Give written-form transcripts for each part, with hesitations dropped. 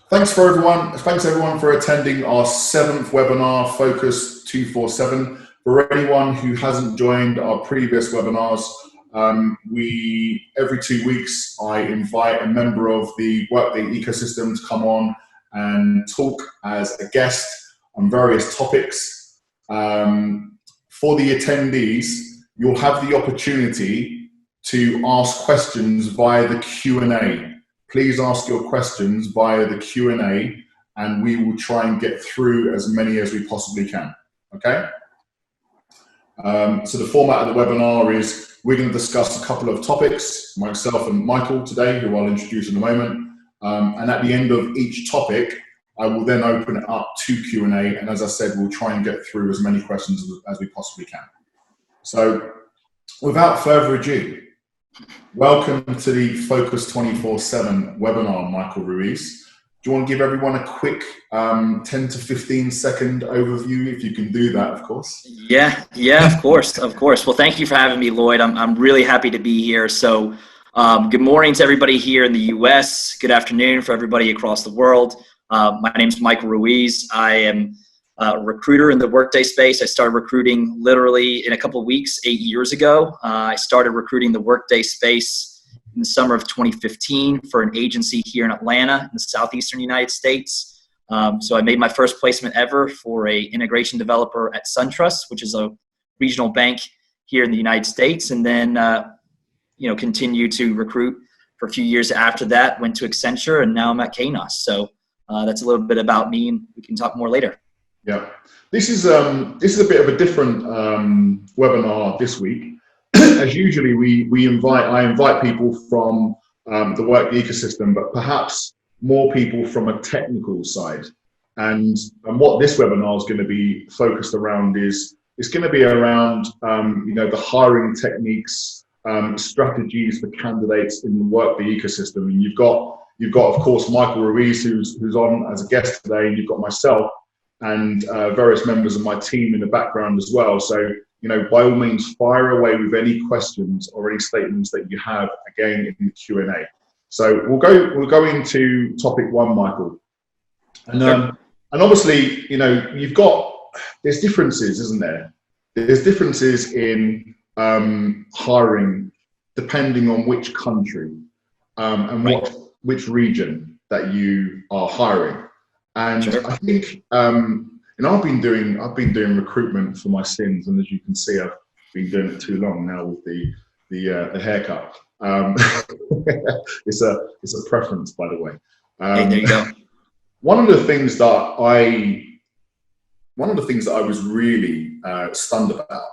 Thanks everyone for attending our 7th webinar, Focus 247. For anyone who hasn't joined our previous webinars, every 2 weeks I invite a member of the Workday ecosystem to come on and talk as a guest on various topics. For the attendees, you'll have the opportunity to ask questions via the Q&A. Please ask your questions via the Q&A and we will try and get through as many as we possibly can, okay? So the format of the webinar is we're going to discuss a couple of topics, myself and Michael today, who I'll introduce in a moment. And at the end of each topic, I will then open it up to Q&A. And as I said, we'll try and get through as many questions as we possibly can. So without further ado, welcome to the Focus 24/7 webinar, Michael Ruiz. Do you want to give everyone a quick 10 to 15 second overview, if you can do that, of course? Yeah, of course. Well, thank you for having me, Lloyd. I'm really happy to be here. So good morning to everybody here in the US. Good afternoon for everybody across the world. My name is Michael Ruiz. I am a recruiter in the Workday space. I started recruiting literally in a couple of weeks, 8 years ago. I started recruiting the Workday space in the summer of 2015 for an agency here in Atlanta in the southeastern United States. So I made my first placement ever for a integration developer at SunTrust, which is a regional bank here in the United States. And then, continued to recruit for a few years after that, went to Accenture, and now I'm at Kainos. So that's a little bit about me, and we can talk more later. Yeah, this is a bit of a different webinar this week. As usually, I invite people from the work ecosystem, but perhaps more people from a technical side. And what this webinar is going to be focused around is it's going to be around the hiring techniques, strategies for candidates in the Workday ecosystem. And you've got of course Michael Ruiz who's on as a guest today, and you've got myself and various members of my team in the background as well. So, by all means, fire away with any questions or any statements that you have, again, in the Q&A. So we'll go into topic one, Michael. And and obviously, there's differences, isn't there? There's differences in hiring depending on which country and which region that you are hiring. And sure. I think, I've been doing recruitment for my sins, and as you can see, I've been doing it too long now with the haircut. It's a preference, by the way. Hey, there you go. One of the things that I was really stunned about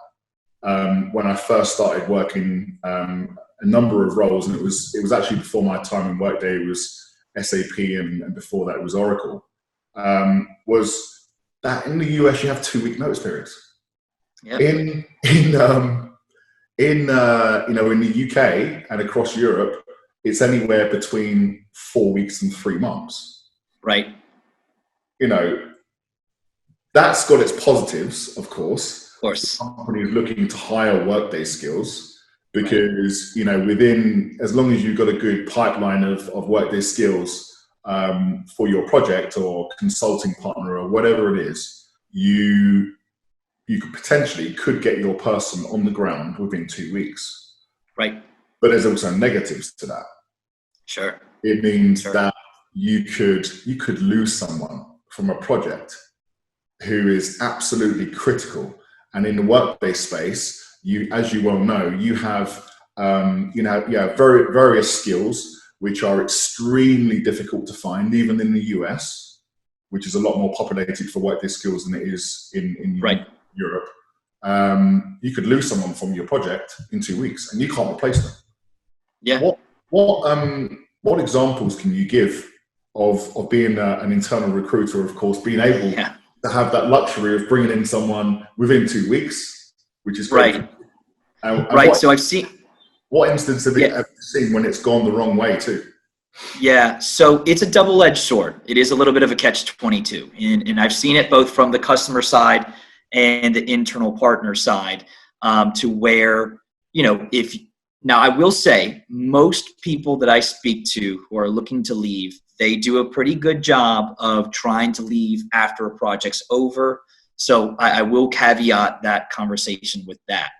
when I first started working a number of roles, and it was actually before my time in Workday. It was SAP, and before that it was Oracle. Was that in the US you have 2-week notice periods. Yep. In the UK and across Europe, it's anywhere between 4 weeks and 3 months. Right. That's got its positives, of course. Of course. The company is looking to hire Workday skills because, within, as long as you've got a good pipeline of Workday skills, for your project or consulting partner or whatever it is, you could get your person on the ground within 2 weeks. Right. But there's also negatives to that. Sure. It means that you could lose someone from a project who is absolutely critical. And in the Workday space, as you well know, you have various skills which are extremely difficult to find, even in the US, which is a lot more populated for Workday skills than it is in Europe. You could lose someone from your project in 2 weeks, and you can't replace them. Yeah. What examples can you give of being an internal recruiter? Of course, being able to have that luxury of bringing in someone within 2 weeks, which is great. Right. So I've seen. What instance have you seen when it's gone the wrong way too? Yeah, so it's a double-edged sword. It is a little bit of a catch-22, and I've seen it both from the customer side and the internal partner side, to where, now I will say most people that I speak to who are looking to leave, they do a pretty good job of trying to leave after a project's over. So I will caveat that conversation with that.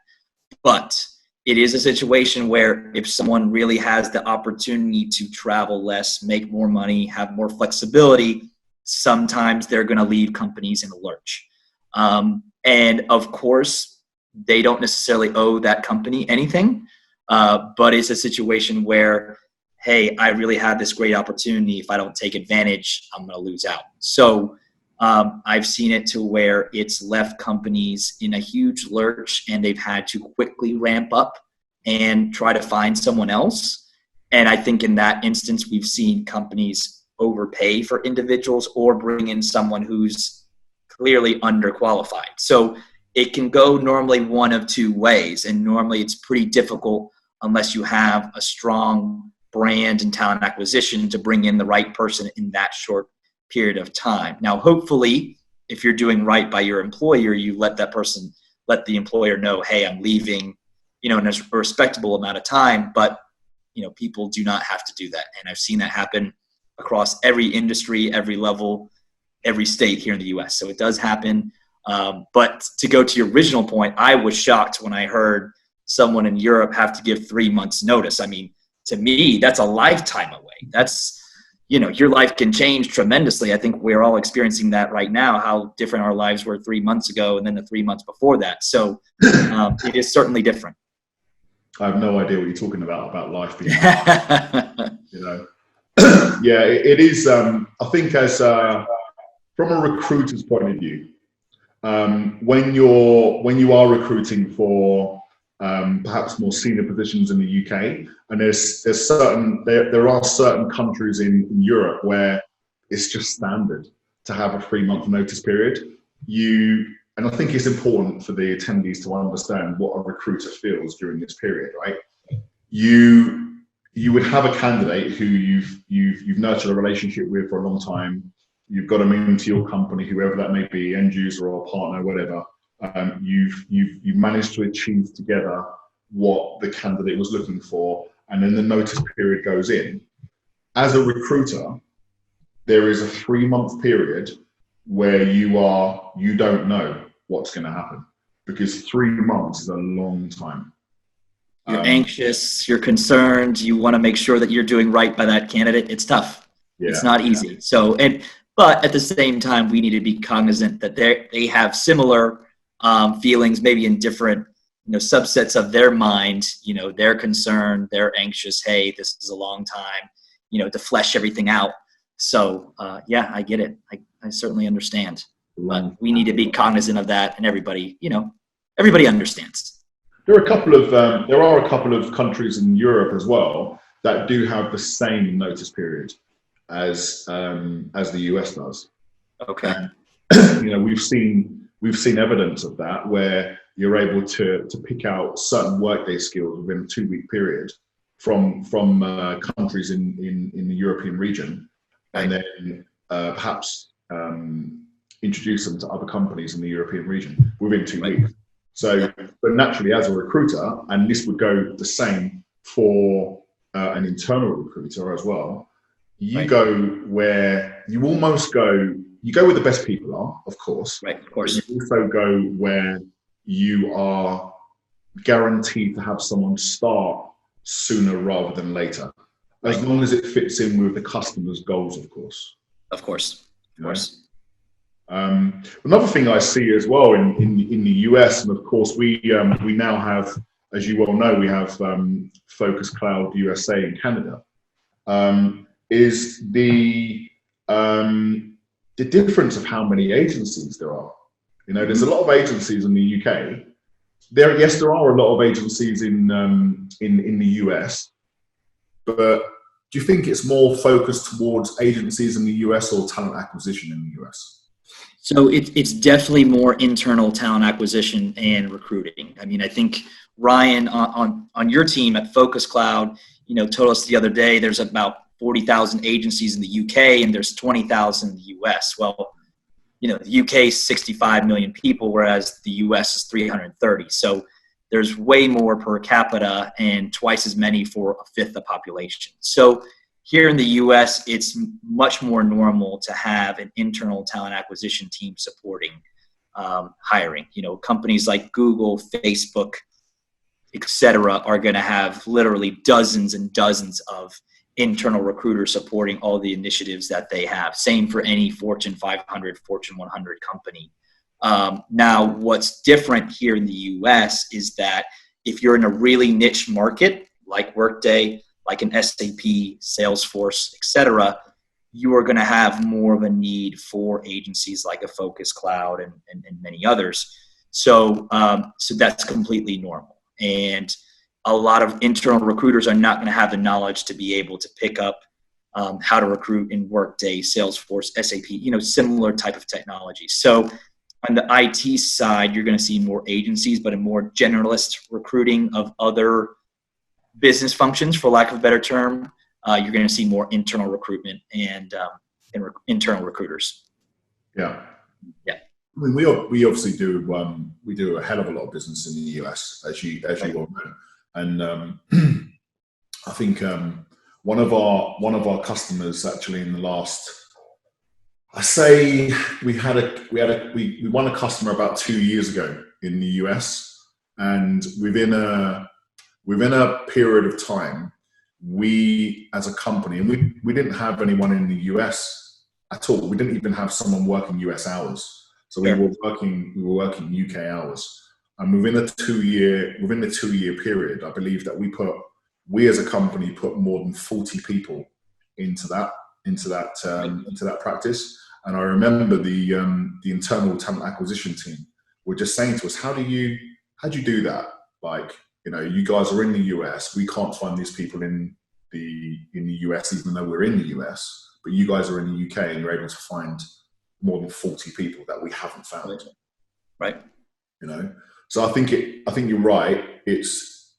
But it is a situation where if someone really has the opportunity to travel less, make more money, have more flexibility, sometimes they're going to leave companies in a lurch. And of course, they don't necessarily owe that company anything, but it's a situation where, hey, I really had this great opportunity. If I don't take advantage, I'm going to lose out. So I've seen it to where it's left companies in a huge lurch and they've had to quickly ramp up and try to find someone else. And I think in that instance, we've seen companies overpay for individuals or bring in someone who's clearly underqualified. So it can go normally one of two ways. And normally it's pretty difficult unless you have a strong brand and talent acquisition to bring in the right person in that short period of time. Now, hopefully, if you're doing right by your employer, you let the employer know, hey, I'm leaving, in a respectable amount of time, but, people do not have to do that. And I've seen that happen across every industry, every level, every state here in the US. So it does happen. But to go to your original point, I was shocked when I heard someone in Europe have to give 3 months notice. I mean, to me, that's a lifetime away. That's, your life can change tremendously. I think we're all experiencing that right now, how different our lives were 3 months ago and then the 3 months before that. So it is certainly different. I have no idea what you're talking about life being, Yeah, it is. I think as from a recruiter's point of view, when you are recruiting for perhaps more senior positions in the UK, and there are certain countries in Europe where it's just standard to have a 3-month notice period. And I think it's important for the attendees to understand what a recruiter feels during this period, right? You would have a candidate who you've nurtured a relationship with for a long time. You've got them into your company, whoever that may be, end user or partner, whatever. You've managed to achieve together what the candidate was looking for, and then the notice period goes in. As a recruiter, there is a 3-month period where you don't know what's going to happen, because 3 months is a long time. You're anxious, you're concerned, you want to make sure that you're doing right by that candidate. It's tough. Yeah, it's not easy. So, but at the same time, we need to be cognizant that they have similar feelings, maybe in different, subsets of their mind. They're concerned, they're anxious. Hey, this is a long time, to flesh everything out. So, yeah, I get it. I certainly understand. But we need to be cognizant of that, and everybody understands. There are a couple of countries in Europe as well that do have the same notice period as the US does. Okay. We've seen evidence of that, where you're able to pick out certain Workday skills within a 2-week period from countries in the European region, and then perhaps introduce them to other companies in the European region within 2 weeks. So, but naturally, as a recruiter, and this would go the same for an internal recruiter as well, you go where you go where the best people are, of course. Right, of course. You also go where you are guaranteed to have someone start sooner rather than later, as long as it fits in with the customer's goals, of course. Of course, of course. Another thing I see as well in the US, and of course we now have, as you well know, we have Focus Cloud USA in Canada, is the difference of how many agencies there are. There's a lot of agencies in the UK. There are a lot of agencies in the US, but do you think it's more focused towards agencies in the US or talent acquisition in the US? So it's definitely more internal talent acquisition and recruiting. I mean, I think Ryan on your team at Focus Cloud, told us the other day there's about 40,000 agencies in the UK and there's 20,000 in the US. Well, the UK is 65 million people, whereas the US is 330. So there's way more per capita and twice as many for a fifth the population. So here in the US, it's much more normal to have an internal talent acquisition team supporting hiring. Companies like Google, Facebook, etc., are going to have literally dozens and dozens of internal recruiters supporting all the initiatives that they have. Same for any Fortune 500, Fortune 100 company. Now, what's different here in the US is that if you're in a really niche market like Workday, like an SAP, Salesforce, etc., you are going to have more of a need for agencies like a Focus Cloud and many others. So that's completely normal. And a lot of internal recruiters are not going to have the knowledge to be able to pick up how to recruit in Workday, Salesforce, SAP, similar type of technology. So on the IT side, you're going to see more agencies, but a more generalist recruiting of other business functions, for lack of a better term. You're going to see more internal recruitment and internal recruiters. Yeah. Yeah. I mean, we obviously do we do a hell of a lot of business in the US, as you all know, and I think one of our customers actually in the last, I say we won a customer about 2 years ago in the US, and within a period of time, we as a company, and we didn't have anyone in the US at all. We didn't even have someone working US hours. So we were working UK hours, and within the 2 year period, I believe that we as a company put more than 40 people into that practice. And I remember the internal talent acquisition team were just saying to us, how'd you do that? Like, you guys are in the US, we can't find these people in the US, even though we're in the US, but you guys are in the UK and you're able to find more than 40 people that we haven't found. Right. So I think you're right. It's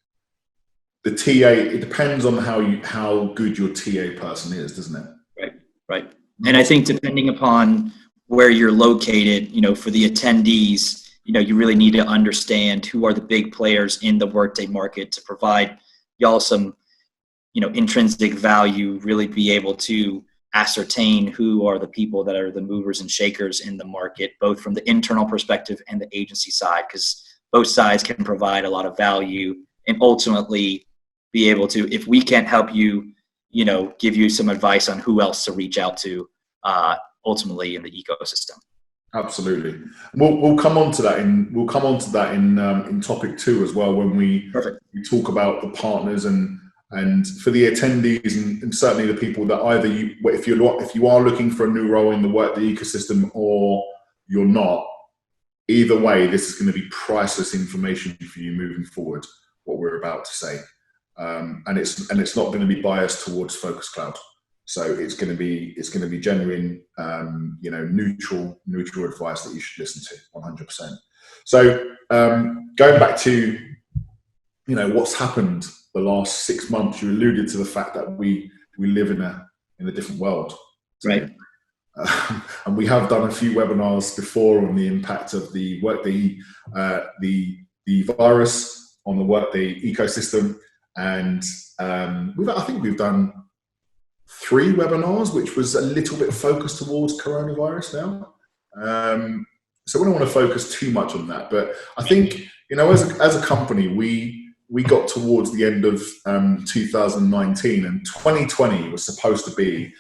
the TA. It depends on how good your TA person is, doesn't it? Right. And I think depending upon where you're located, for the attendees, you really need to understand who are the big players in the Workday market to provide y'all some, intrinsic value, really be able to ascertain who are the people that are the movers and shakers in the market, both from the internal perspective and the agency side, because both sides can provide a lot of value and ultimately be able to, if we can't help you, give you some advice on who else to reach out to ultimately in the ecosystem. Absolutely. We'll come on to that in topic 2 as well, when we talk about the partners and for the attendees and certainly the people that either if you are looking for a new role in the Workday ecosystem or you're not, either way, this is going to be priceless information for you moving forward, what we're about to say. And it's not going to be biased towards Focus Cloud. So it's going to be genuine, neutral advice that you should listen to 100%. So going back to, what's happened the last 6 months, you alluded to the fact that we live in a different world. Right. And we have done a few webinars before on the impact of the Workday, the virus on the Workday ecosystem. And I think we've done 3 webinars, which was a little bit focused towards coronavirus now. So we don't want to focus too much on that. But I think, as a company, we got towards the end of 2019, and 2020 was supposed to be,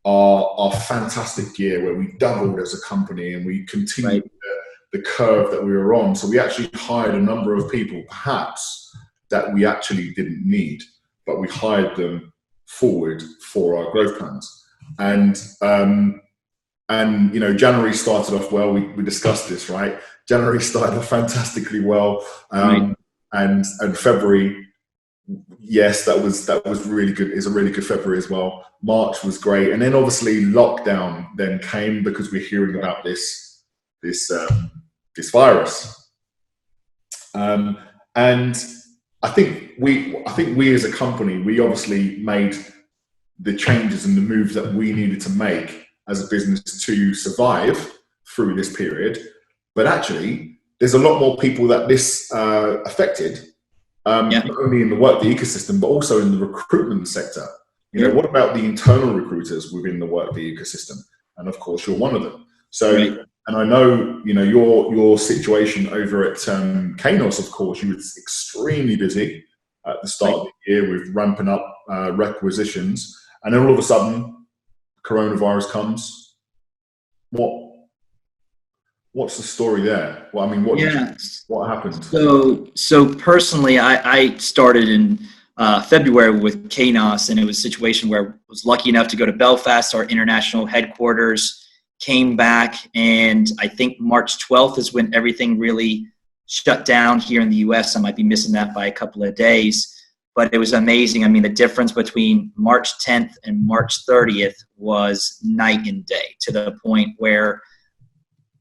our fantastic year where we doubled as a company and we continued the curve that we were on. So we actually hired a number of people, perhaps that we actually didn't need, but we hired them forward for our growth plans. And January started off well. We discussed this, right? January started off fantastically well. And February, yes, that was really good. It's a really good February as well. March was great. And then obviously lockdown then came because we're hearing about this virus. And I think we as a company, we obviously made the changes and the moves that we needed to make as a business to survive through this period. But actually, there's a lot more people that this affected not only in the Workday ecosystem, but also in the recruitment sector. You know, what about the internal recruiters within the Workday ecosystem? And of course, you're one of them. So, and I know, you know, your situation over at Kainos, of course, you were extremely busy at the start of the year with ramping up requisitions. And then all of a sudden, coronavirus comes. What's the story there? Well, I mean, what happened? So personally, I started in February with Kainos, and it was a situation where I was lucky enough to go to Belfast, our international headquarters, came back, and I think March 12th is when everything really shut down here in the US. I might be missing that by a couple of days, but it was amazing. I mean, the difference between March 10th and March 30th was night and day, to the point where,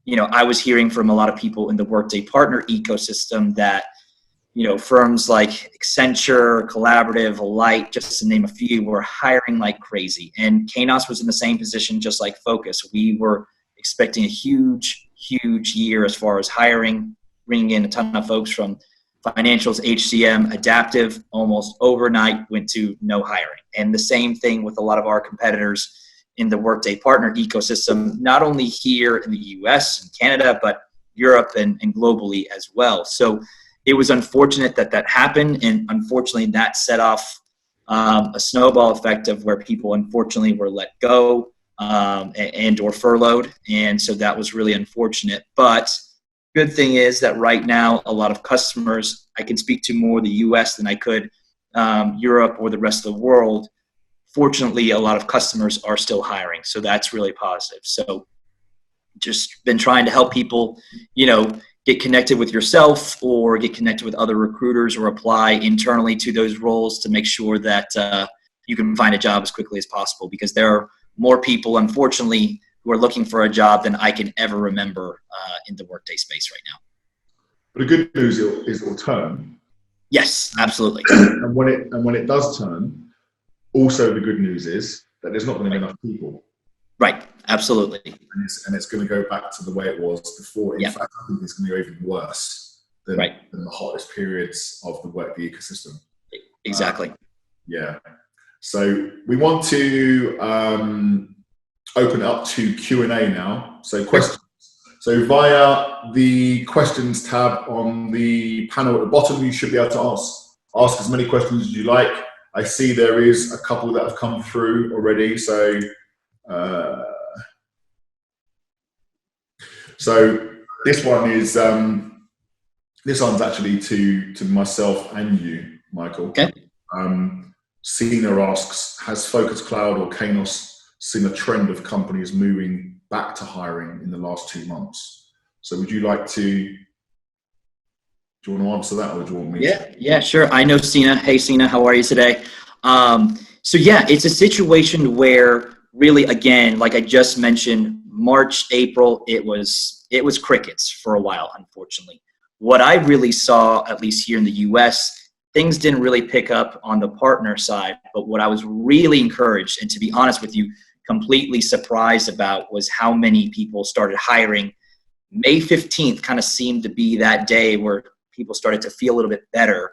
you know, I was hearing from a lot of people in the Workday partner ecosystem that, you know, firms like Accenture, Collaborative, Alight, just to name a few, were hiring like crazy. And Kainos was in the same position, just like Focus. We were expecting a huge year as far as hiring, bringing in a ton of folks from financials, HCM, adaptive. Almost overnight went to no hiring. And the same thing with a lot of our competitors in the Workday partner ecosystem, not only here in the US and Canada, but Europe and globally as well. So it was unfortunate that happened, and unfortunately that set off a snowball effect of where people unfortunately were let go and or furloughed, and so that was really unfortunate. But good thing is that right now a lot of customers, I can speak to more the US than I could Europe or the rest of the world. Fortunately, a lot of customers are still hiring, so that's really positive. So just been trying to help people, you know, get connected with yourself or get connected with other recruiters or apply internally to those roles to make sure that you can find a job as quickly as possible, because there are more people, unfortunately, who are looking for a job than I can ever remember in the Workday space right now. But the good news is it will turn. Yes, absolutely. And when it does turn, also the good news is that there's not going to be enough people. Right, absolutely. And it's going to go back to the way it was before. In fact, I think it's going to go even worse than the hottest periods of the Workday ecosystem. Exactly. So we want to open it up to Q&A now. So questions. So via the questions tab on the panel at the bottom, you should be able to ask as many questions as you like. I see there is a couple that have come through already. So this one is this one's actually to myself and you, Michael. Okay. Sina asks, has Focus Cloud or Kainos seen a trend of companies moving back to hiring in the last 2 months? So would you like to? Do you want to answer that, or do you want me to? Yeah, sure. I know Sina. Hey, Sina, how are you today? So yeah, it's a situation where really, again, like I just mentioned, March, April, it was crickets for a while, unfortunately. What I really saw, at least here in the US, things didn't really pick up on the partner side, but what I was really encouraged, and to be honest with you, completely surprised about, was how many people started hiring. May 15th kind of seemed to be that day where people started to feel a little bit better.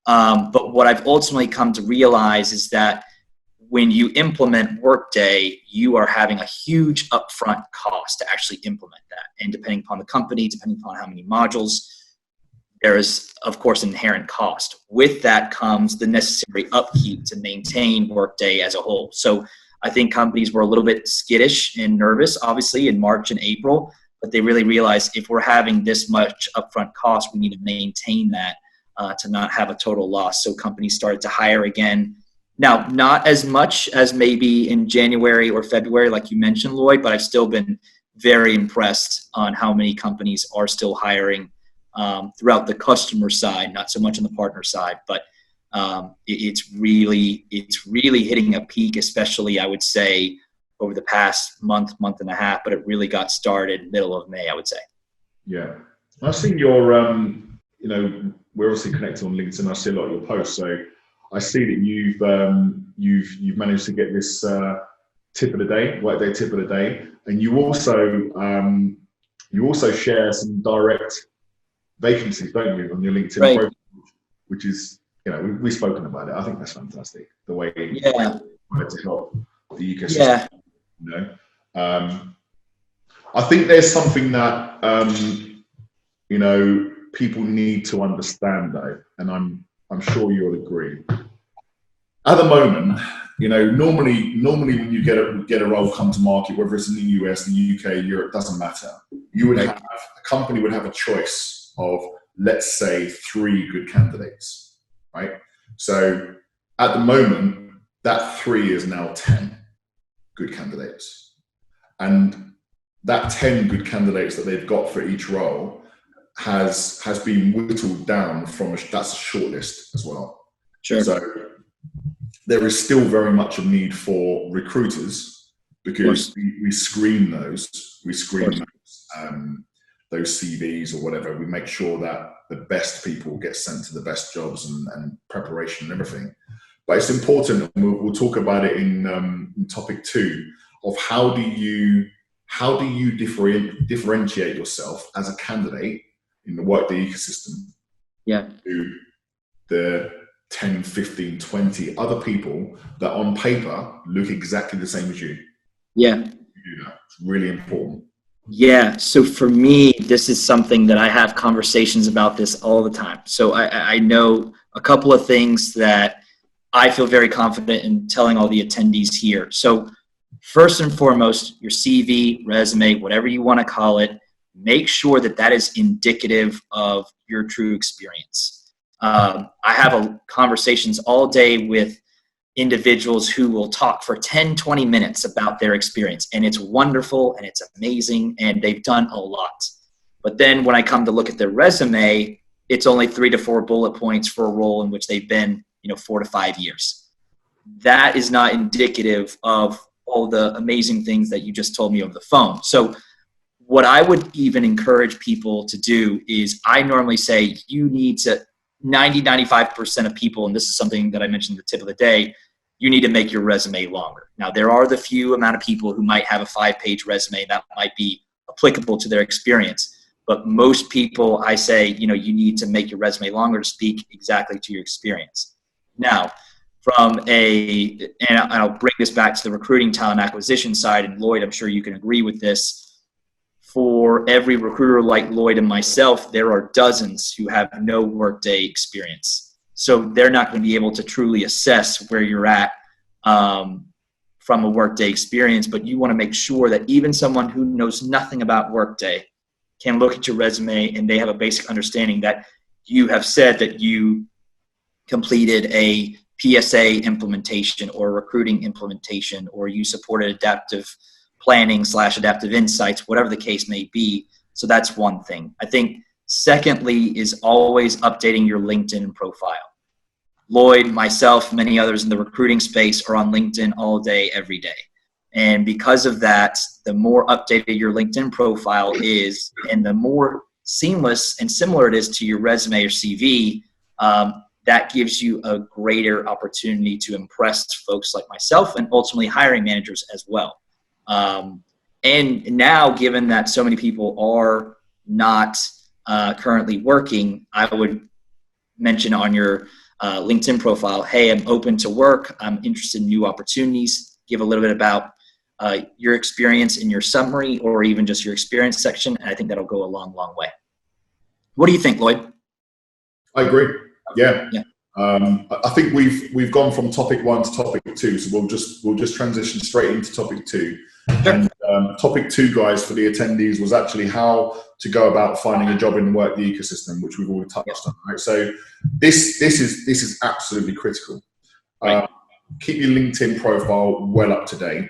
But what I've ultimately come to realize is that when you implement Workday, you are having a huge upfront cost to actually implement that. And depending upon the company, depending upon how many modules, there is, of course, inherent cost. With that comes the necessary upkeep to maintain Workday as a whole. So I think companies were a little bit skittish and nervous, obviously, in March and April, but they really realized if we're having this much upfront cost, we need to maintain that to not have a total loss. So companies started to hire again. Now, not as much as maybe in January or February, like you mentioned, Lloyd, but I've still been very impressed on how many companies are still hiring throughout the customer side, not so much on the partner side, but it's really hitting a peak, especially I would say over the past month and a half, but it really got started middle of May, I would say. Yeah. I've seen your, you know, we're obviously connected on LinkedIn. I see a lot of your posts. So I see that you've managed to get this tip of the day, Workday tip of the day. And you also share some direct vacancies, don't you, on your LinkedIn profile, which is, we've spoken about it. I think that's fantastic. The way to help the ecosystem. Yeah. I think there's something that people need to understand though, and I'm sure you'll agree. At the moment, normally when you get a role come to market, whether it's in the US, the UK, Europe, doesn't matter. A company would have a choice of, let's say, 3 good candidates, right? So at the moment, that 3 is now 10 good candidates. And that 10 good candidates that they've got for each role has been whittled down from that's a short list as well. Sure. So there is still very much a need for recruiters, because we screen those CVs or whatever. We make sure that the best people get sent to the best jobs and preparation and everything. But it's important, and we'll talk about it in topic 2, of how do you differentiate yourself as a candidate in the Workday ecosystem to the 10, 15, 20 other people that on paper look exactly the same as you. Yeah. You do that. It's really important. Yeah. So for me, this is something that I have conversations about this all the time. So I know a couple of things that I feel very confident in telling all the attendees here. So first and foremost, your CV, resume, whatever you want to call it, make sure that is indicative of your true experience. I have conversations all day with individuals who will talk for 10, 20 minutes about their experience, and it's wonderful and it's amazing and they've done a lot. But then when I come to look at their resume, it's only 3 to 4 bullet points for a role in which they've been, 4 to 5 years. That is not indicative of all the amazing things that you just told me over the phone. So what I would even encourage people to do is, I normally say you need to, 95% of people, and this is something that I mentioned at the tip of the day, you need to make your resume longer. Now, there are the few amount of people who might have a 5-page resume that might be applicable to their experience. But most people, I say, you need to make your resume longer to speak exactly to your experience. Now, and I'll bring this back to the recruiting talent acquisition side, and Lloyd, I'm sure you can agree with this. For every recruiter like Lloyd and myself, there are dozens who have no Workday experience. So they're not going to be able to truly assess where you're at from a Workday experience, but you want to make sure that even someone who knows nothing about Workday can look at your resume and they have a basic understanding that you have said that you completed a PSA implementation or recruiting implementation, or you supported adaptive planning / adaptive insights, whatever the case may be. So that's one thing. I think secondly is always updating your LinkedIn profile. Lloyd, myself, many others in the recruiting space are on LinkedIn all day, every day. And because of that, the more updated your LinkedIn profile is, and the more seamless and similar it is to your resume or CV, that gives you a greater opportunity to impress folks like myself and ultimately hiring managers as well. And now, given that so many people are not currently working, I would mention on your LinkedIn profile, hey, I'm open to work. I'm interested in new opportunities. Give a little bit about your experience in your summary, or even just your experience section. And I think that'll go a long, long way. What do you think, Lloyd? I agree. Yeah. I think we've gone from topic 1 to topic 2, so we'll just transition straight into topic 2. Sure. And topic 2, guys, for the attendees was actually how to go about finding a job in the Workday ecosystem, which we've already touched on. Right. So this is absolutely critical. Right. Keep your LinkedIn profile well up to date.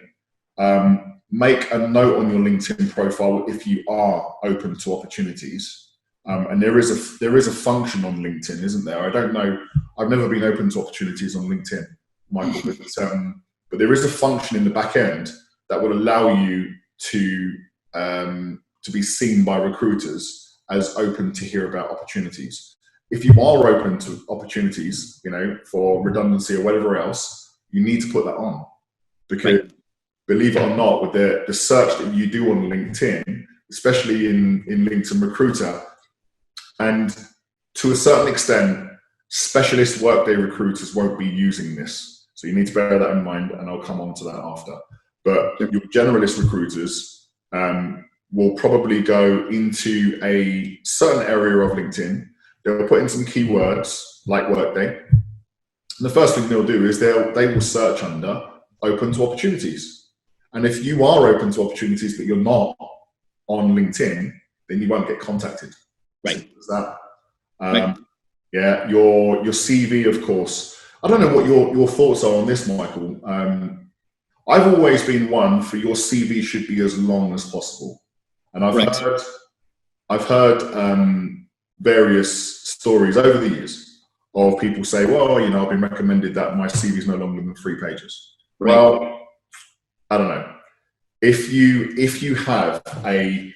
Make a note on your LinkedIn profile if you are open to opportunities. And there is a function on LinkedIn, isn't there? I don't know. I've never been open to opportunities on LinkedIn, Michael, but there is a function in the back end that will allow you to be seen by recruiters as open to hear about opportunities. If you are open to opportunities, for redundancy or whatever else, you need to put that on, because believe it or not, with the search that you do on LinkedIn, especially in LinkedIn Recruiter, and to a certain extent, specialist Workday recruiters won't be using this. So you need to bear that in mind, and I'll come on to that after. But your generalist recruiters will probably go into a certain area of LinkedIn. They'll put in some keywords like Workday. And the first thing they'll do is they will search under open to opportunities. And if you are open to opportunities but you're not on LinkedIn, then you won't get contacted. Right. That. Right. Yeah, your CV, of course. I don't know what your thoughts are on this, Michael. I've always been one for your CV should be as long as possible. And I've heard various stories over the years of people say, well, you know, I've been recommended that my CV is no longer than 3 pages. Right. Well, I don't know. If you have an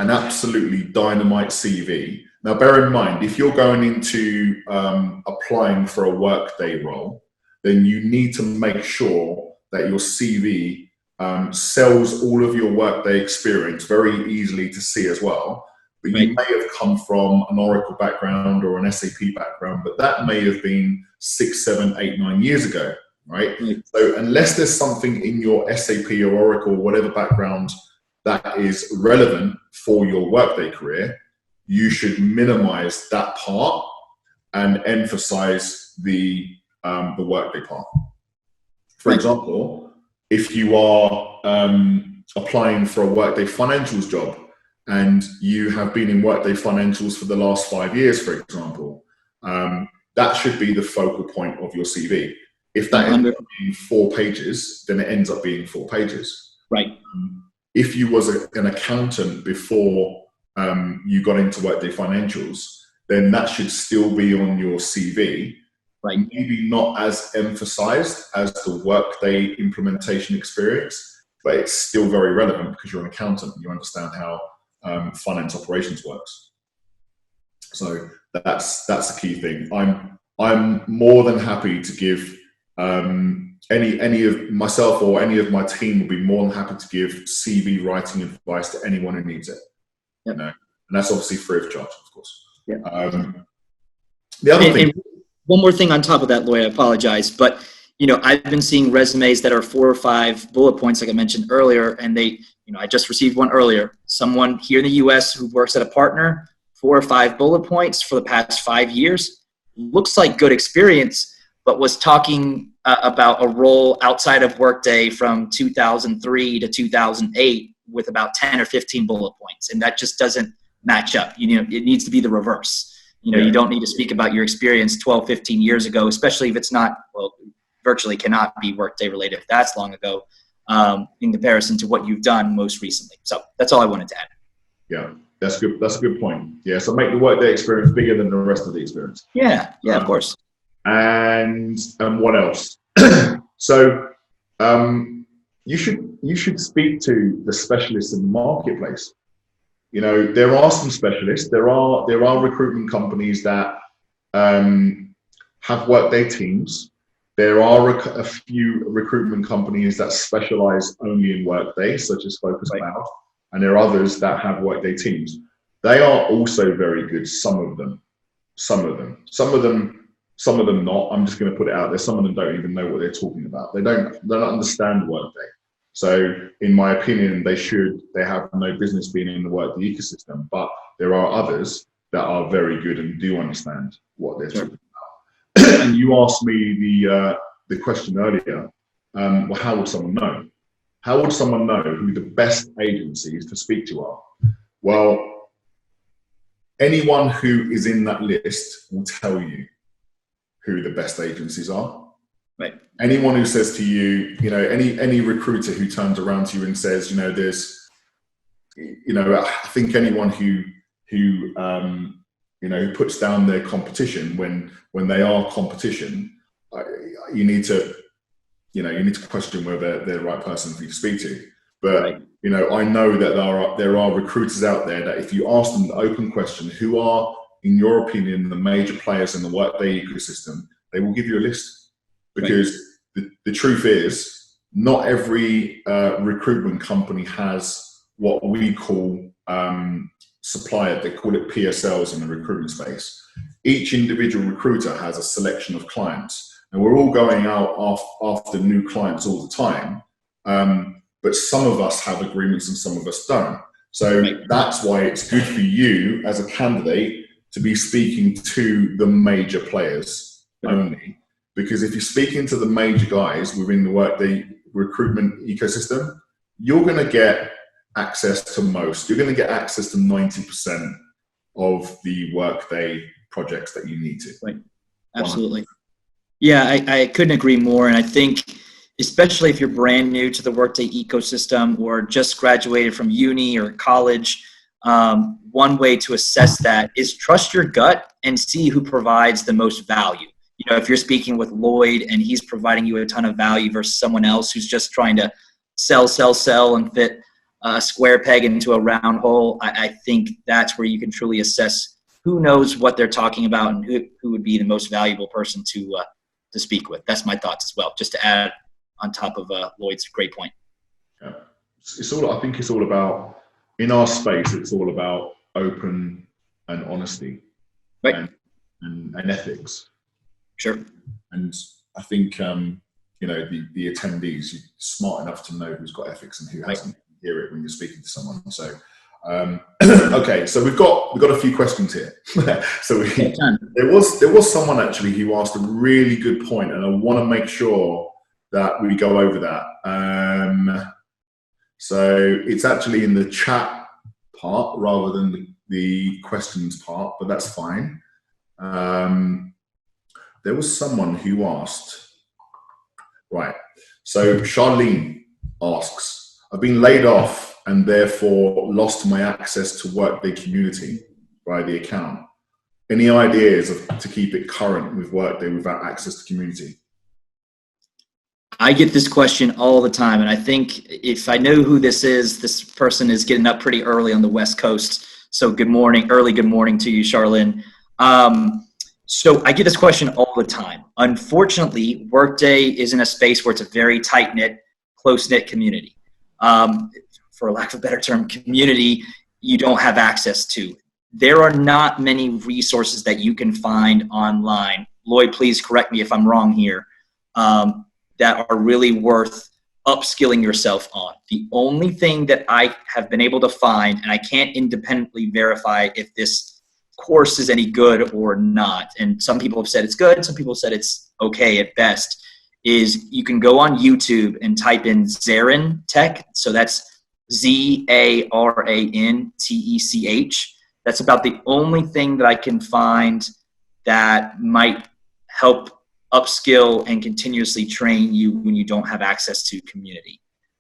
absolutely dynamite CV, now bear in mind, if you're going into applying for a Workday role, then you need to make sure that your CV sells all of your Workday experience very easily to see as well. But you may have come from an Oracle background or an SAP background, but that may have been 6, 7, 8, 9 years ago, right? So unless there's something in your SAP or Oracle, whatever background that is relevant for your Workday career, you should minimize that part and emphasize the Workday part. For example, if you are applying for a Workday financials job and you have been in Workday financials for the last 5 years, for example, that should be the focal point of your CV. If that ends up being 4 pages, then it ends up being 4 pages. Right. If you was an accountant before you got into Workday financials, then that should still be on your CV. Right. Maybe not as emphasized as the Workday implementation experience, but it's still very relevant because you're an accountant and you understand how finance operations works. So that's the key thing. I'm more than happy to give any of myself or any of my team will be more than happy to give CV writing advice to anyone who needs it. Yep. You know? And that's obviously free of charge, of course. Yep. The other thing. One more thing on top of that, Lloyd, I apologize, but I've been seeing resumes that are 4 or 5 bullet points, like I mentioned earlier, and I just received one earlier. Someone here in the U.S. who works at a partner, 4 or 5 bullet points for the past 5 years, looks like good experience, but was talking about a role outside of Workday from 2003 to 2008 with about 10 or 15 bullet points, and that just doesn't match up. It needs to be the reverse. You don't need to speak about your experience 12, 15 years ago, especially if it's not, virtually cannot be Workday related if that's long ago, in comparison to what you've done most recently. So that's all I wanted to add. Yeah, that's good. That's a good point. Yeah, so make the Workday experience bigger than the rest of the experience. Yeah, of course. And what else? So you should speak to the specialists in the marketplace. There are some specialists. There are recruitment companies that have Workday teams. There are a few recruitment companies that specialize only in Workday, such as Focus Cloud, and there are others that have Workday teams. They are also very good. Some of them not. I'm just going to put it out there. Some of them don't even know what they're talking about. They don't understand Workday. So in my opinion, they have no business being in the Workday ecosystem, but there are others that are very good and do understand what they're talking about. And you asked me the question earlier, well, how would someone know? How would someone know who the best agencies to speak to are? Well, anyone who is in that list will tell you who the best agencies are. Right. Anyone who says to you, any recruiter who turns around to you and says, there's, I think anyone who puts down their competition when they are competition, you need to question whether they're the right person for you to speak to. But I know that there are recruiters out there that if you ask them the open question, who are, in your opinion, the major players in the Workday ecosystem, they will give you a list. Because the truth is, not every recruitment company has what we call supplier. They call it PSLs in the recruitment space. each individual recruiter has a selection of clients, and we're all going out after new clients all the time. But some of us have agreements and some of us don't. So that's why it's good for you as a candidate to be speaking to the major players only. Because if you're speaking to the major guys within the Workday recruitment ecosystem, you're going to get access to most. You're going to get access to 90% of the Workday projects that you need to. Right. Absolutely. Yeah, I couldn't agree more. And I think, especially if you're brand new to the Workday ecosystem or just graduated from uni or college, one way to assess that is trust your gut and see who provides the most value. You know, if you're speaking with Lloyd and he's providing you a ton of value versus someone else who's just trying to sell and fit a square peg into a round hole, I think that's where you can truly assess who knows what they're talking about and who would be the most valuable person to speak with. That's my thoughts as well, just to add on top of Lloyd's great point. Yeah. I think it's all about, in our space, it's all about open and honesty, right, and ethics. Sure. And I think, you know, the attendees, you're smart enough to know who's got ethics and who hasn't. You hear it when you're speaking to someone. So, okay, so we've got a few questions here. So there was someone actually who asked a really good point, and I want to make sure that we go over that. So it's actually in the chat part rather than the questions part, but that's fine. There was someone who asked, right, so Charlene asks, I've been laid off and therefore lost my access to Workday community via the account. Any ideas to keep it current with Workday without access to community? I get this question all the time, and I think if I know who this person is getting up pretty early on the West Coast. So good morning to you, Charlene. So I get this question all the time. Unfortunately, Workday is in a space where it's a very tight-knit, close-knit community. For lack of a better term, community you don't have access to. There are not many resources that you can find online. Lloyd, please correct me if I'm wrong here, that are really worth upskilling yourself on. The only thing that I have been able to find, and I can't independently verify if this course is any good or not, and some people have said it's good, some people have said it's okay at best, is you can go on YouTube and type in Zarin Tech. So that's ZARANTECH. That's about the only thing that I can find that might help upskill and continuously train you when you don't have access to community.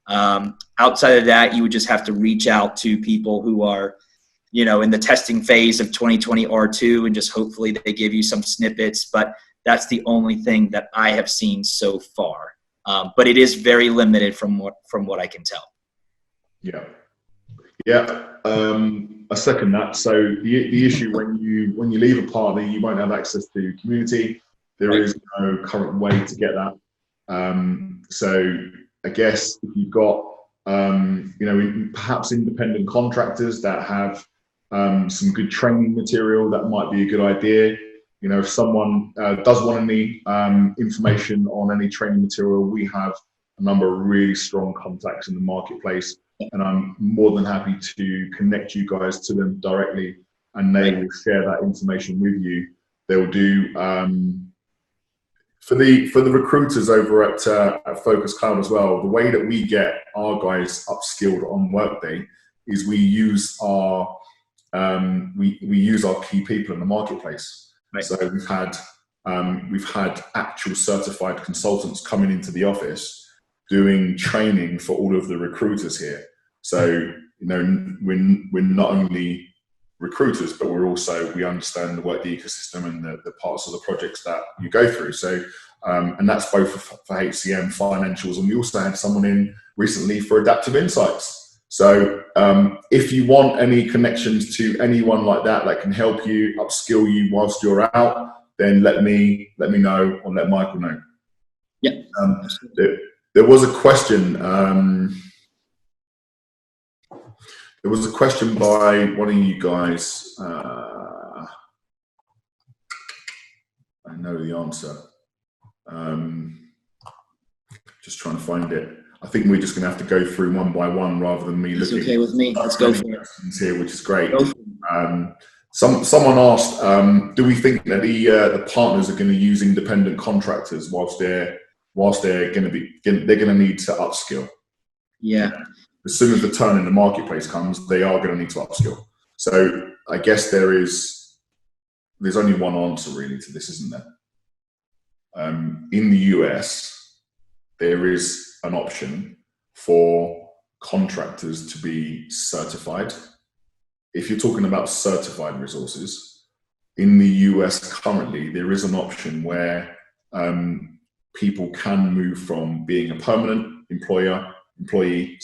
Outside of that, you would just have to reach out to people who are, you know, in the testing phase of 2020 R2 and just hopefully they give you some snippets, but that's the only thing that I have seen so far. But it is very limited from what I can tell. Yeah. I second that. So the issue when you leave a partner, you won't have access to community. There is no current way to get that. So I guess if you've got, you know, perhaps independent contractors that have some good training material, that might be a good idea. You know, if someone does want any information on any training material, we have a number of really strong contacts in the marketplace, and I'm more than happy to connect you guys to them directly, and they will share that information with you. They'll do for the recruiters over at Focus Cloud as well. The way that we get our guys upskilled on Workday is we use our key people in the marketplace. Right. So we've had actual certified consultants coming into the office doing training for all of the recruiters here. So, you know, we're not only recruiters, but we understand the Workday ecosystem and the parts of the projects that you go through. So, and that's both for HCM, financials, and we also had someone in recently for adaptive insights. So if you want any connections to anyone like that can help you, upskill you whilst you're out, then let me know or let Michael know. Yeah. There was a question. There was a question by one of you guys. know the answer. Just trying to find it. I think we're just going to have to go through one by one rather than me It's looking. okay with me. Let's go for it. Here, which is great. Go for it. Someone asked, do we think that the partners are going to use independent contractors whilst they're going to need to upskill? Yeah. As soon as the turn in the marketplace comes, they are going to need to upskill. So I guess there's only one answer really to this, isn't there? In the US, there is an option for contractors to be certified. If you're talking about certified resources, in the US currently, there is an option where people can move from being a permanent employee,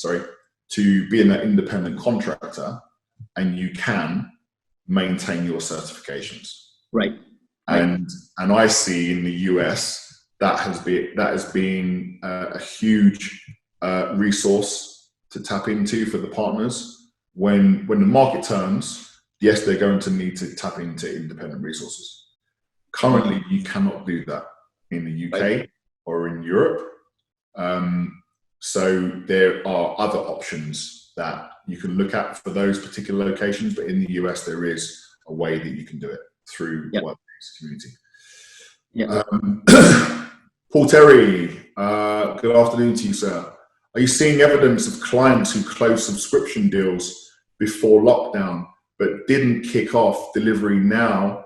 to being an independent contractor, and you can maintain your certifications. Right. And I see in the US that has been a huge resource to tap into for the partners. When the market turns, yes, they're going to need to tap into independent resources. Currently, you cannot do that in the UK or in Europe. So there are other options that you can look at for those particular locations, but in the US, there is a way that you can do it through the Workplace community. Paul Terry, good afternoon to you, sir. Are you seeing evidence of clients who closed subscription deals before lockdown but didn't kick off delivery now,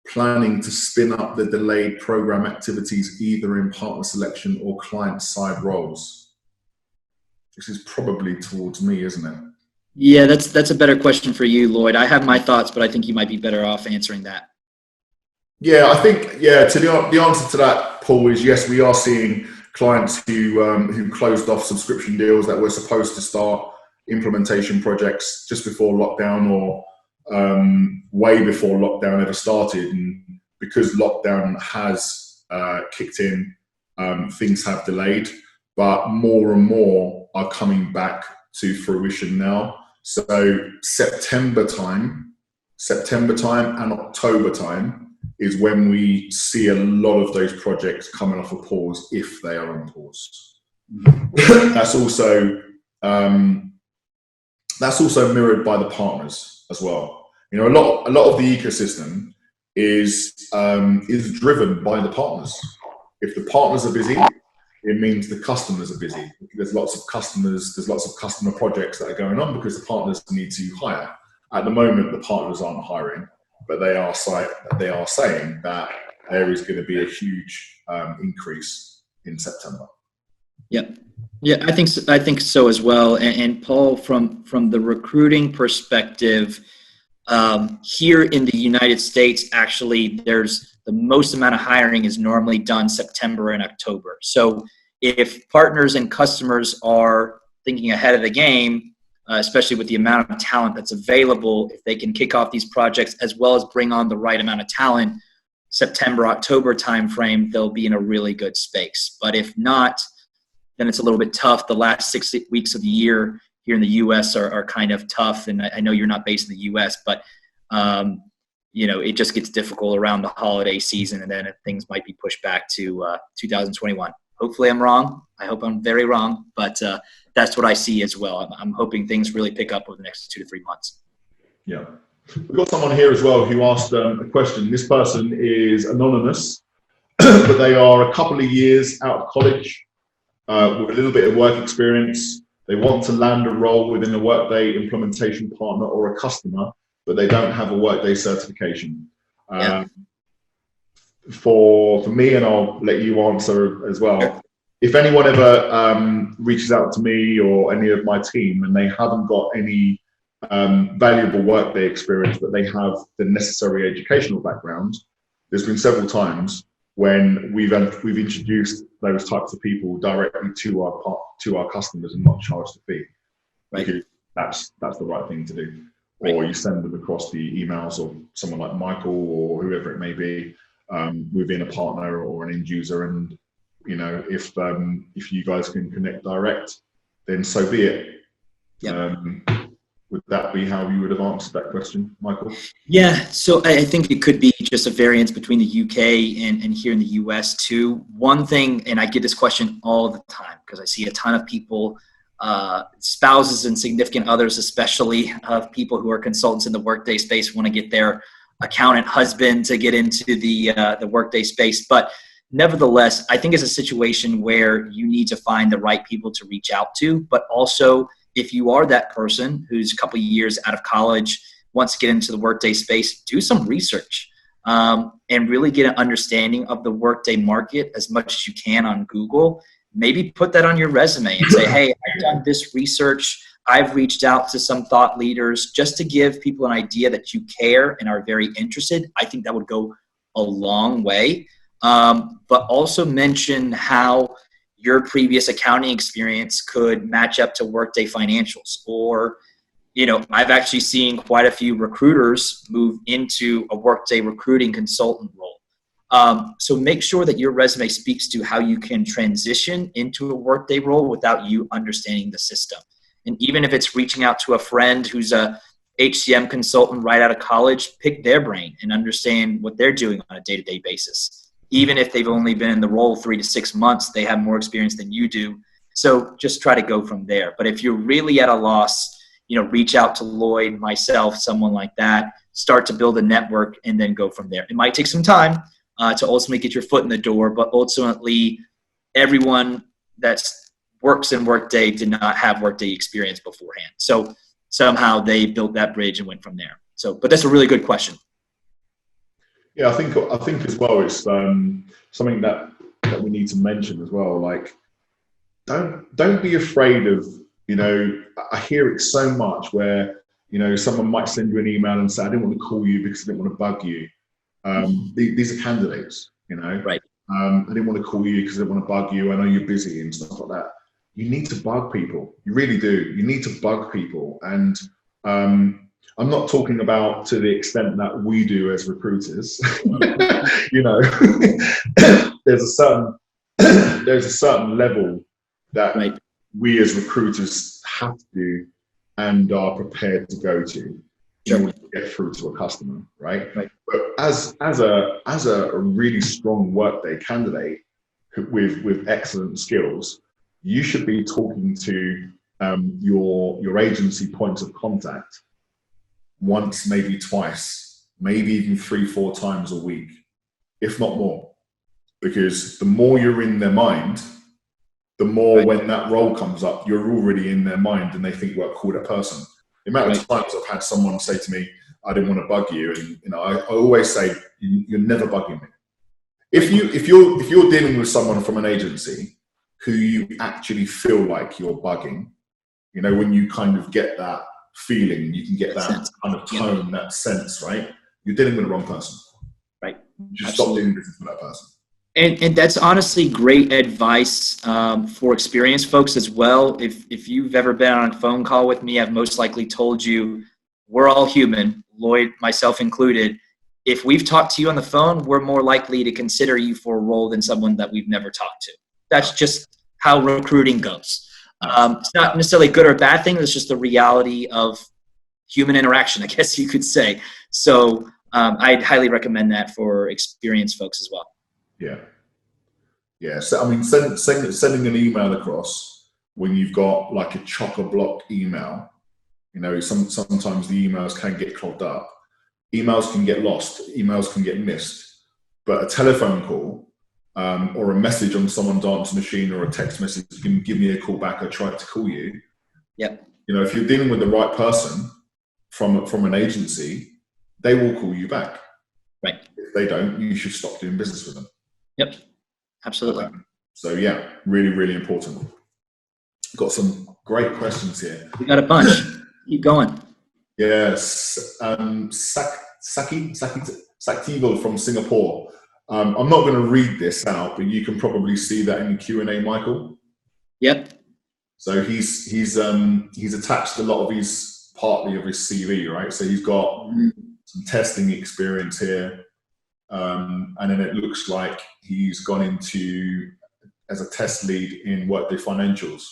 planning to spin up the delayed program activities either in partner selection or client side roles? This is probably towards me, isn't it? Yeah, that's a better question for you, Lloyd. I have my thoughts, but I think you might be better off answering that. Yeah, I think, to the answer to that, Paul, is yes, we are seeing clients who closed off subscription deals that were supposed to start implementation projects just before lockdown or way before lockdown ever started. And because lockdown has kicked in, things have delayed, but more and more are coming back to fruition now. So September time and October time is when we see a lot of those projects coming off a pause, if they are on pause. That's also mirrored by the partners as well. You know, a lot of the ecosystem is driven by the partners. If the partners are busy, it means the customers are busy. There's lots of customer projects that are going on because the partners need to hire. At the moment, the partners aren't hiring, but they are saying that there is going to be a huge increase in September. Yeah, I think so as well. And Paul, from the recruiting perspective, here in the United States, actually, there's the most amount of hiring is normally done September and October. So if partners and customers are thinking ahead of the game, especially with the amount of talent that's available, if they can kick off these projects as well as bring on the right amount of talent, September, October timeframe, they'll be in a really good space. But if not, then it's a little bit tough. The last 6 weeks of the year here in the U.S. are kind of tough. And I know you're not based in the U.S., but it just gets difficult around the holiday season, and then things might be pushed back to 2021. Hopefully I'm wrong. I hope I'm very wrong, but that's what I see as well. I'm hoping things really pick up over the next 2 to 3 months. Yeah. We've got someone here as well who asked a question. This person is anonymous, but they are a couple of years out of college with a little bit of work experience. They want to land a role within a Workday implementation partner or a customer, but they don't have a Workday certification. For me, and I'll let you answer as well. Sure. If anyone ever reaches out to me or any of my team and they haven't got any valuable Workday experience, but they have the necessary educational background, there's been several times when we've introduced those types of people directly to our customers and not charged a fee. Right. Because that's the right thing to do. Right. Or you send them across the emails of someone like Michael or whoever it may be, within a partner or an end user, and if you guys can connect direct, then so be it. Yeah. Would that be how you would have answered that question, Michael? Yeah, so I think it could be just a variance between the UK and here in the US too. One thing, and I get this question all the time because I see a ton of people, spouses and significant others, especially of people who are consultants in the Workday space, want to get their accountant husband to get into the Workday space. But nevertheless, I think it's a situation where you need to find the right people to reach out to, but also if you are that person who's a couple of years out of college, wants to get into the Workday space, do some research and really get an understanding of the Workday market as much as you can on Google. Maybe put that on your resume and say, hey, I've done this research. I've reached out to some thought leaders just to give people an idea that you care and are very interested. I think that would go a long way. But also mention how your previous accounting experience could match up to Workday financials. Or, I've actually seen quite a few recruiters move into a Workday recruiting consultant role. So make sure that your resume speaks to how you can transition into a Workday role without you understanding the system. And even if it's reaching out to a friend who's a HCM consultant right out of college, pick their brain and understand what they're doing on a day-to-day basis. Even if they've only been in the role 3 to 6 months, they have more experience than you do. So just try to go from there. But if you're really at a loss, reach out to Lloyd, myself, someone like that, start to build a network and then go from there. It might take some time to ultimately get your foot in the door, but ultimately everyone that works in Workday did not have Workday experience beforehand. So somehow they built that bridge and went from there. But that's a really good question. Yeah, I think as well, it's something that we need to mention as well. Like, don't be afraid of, I hear it so much where, someone might send you an email and say, I didn't want to call you because I didn't want to bug you. These are candidates, Right. I didn't want to call you because I didn't want to bug you. I know you're busy and stuff like that. You need to bug people. You really do. You need to bug people. And I'm not talking about to the extent that we do as recruiters. There's a certain level that right. we as recruiters have to and are prepared to go to in order to get through to a customer, right? But as a really strong Workday candidate with excellent skills, you should be talking to your agency points of contact once, maybe twice, maybe even 3-4 times a week, if not more. Because the more you're in their mind, the more when that role comes up, you're already in their mind and they think, well, call that person. The amount of times I've had someone say to me, I didn't want to bug you. And I always say, you're never bugging me. If you're dealing with someone from an agency who you actually feel like you're bugging, when you kind of get that feeling, you can get that kind of tone, that sense, right? You're dealing with the wrong person. Right. Just stop doing business with that person. And that's honestly great advice for experienced folks as well. If you've ever been on a phone call with me, I've most likely told you we're all human, Lloyd, myself included. If we've talked to you on the phone, we're more likely to consider you for a role than someone that we've never talked to. That's just how recruiting goes. It's not necessarily a good or bad thing. It's just the reality of human interaction, I guess you could say. So I'd highly recommend that for experienced folks as well. Yeah. So I mean, sending an email across when you've got like a chock-a-block email, sometimes the emails can get clogged up. Emails can get lost. Emails can get missed. But a telephone call or a message on someone's answer machine or a text message, you can give me a call back. I tried to call you. Yep. If you're dealing with the right person from an agency, they will call you back. Right. If they don't, you should stop doing business with them. Yep. Absolutely. So yeah, really, really important. Got some great questions here. We got a bunch. Keep going. Yes. Saktival from Singapore. I'm not going to read this out, but you can probably see that in the Q&A, Michael. Yep. So he's attached a lot of partly of his CV, right? So he's got some testing experience here. And then it looks like he's gone into as a test lead in Workday Financials.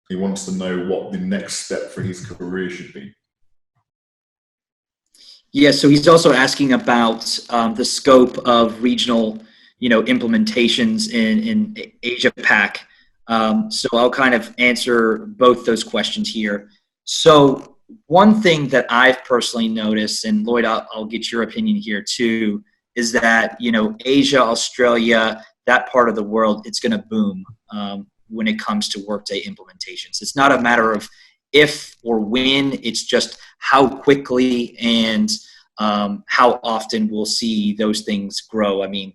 He wants to know what the next step for his career should be. Yeah, so he's also asking about the scope of regional, implementations in Asia Pac. So I'll kind of answer both those questions here. So one thing that I've personally noticed, and Lloyd, I'll get your opinion here too, is that Asia, Australia, that part of the world, it's going to boom when it comes to Workday implementations. It's not a matter of if or when, it's just how quickly and how often we'll see those things grow. I mean,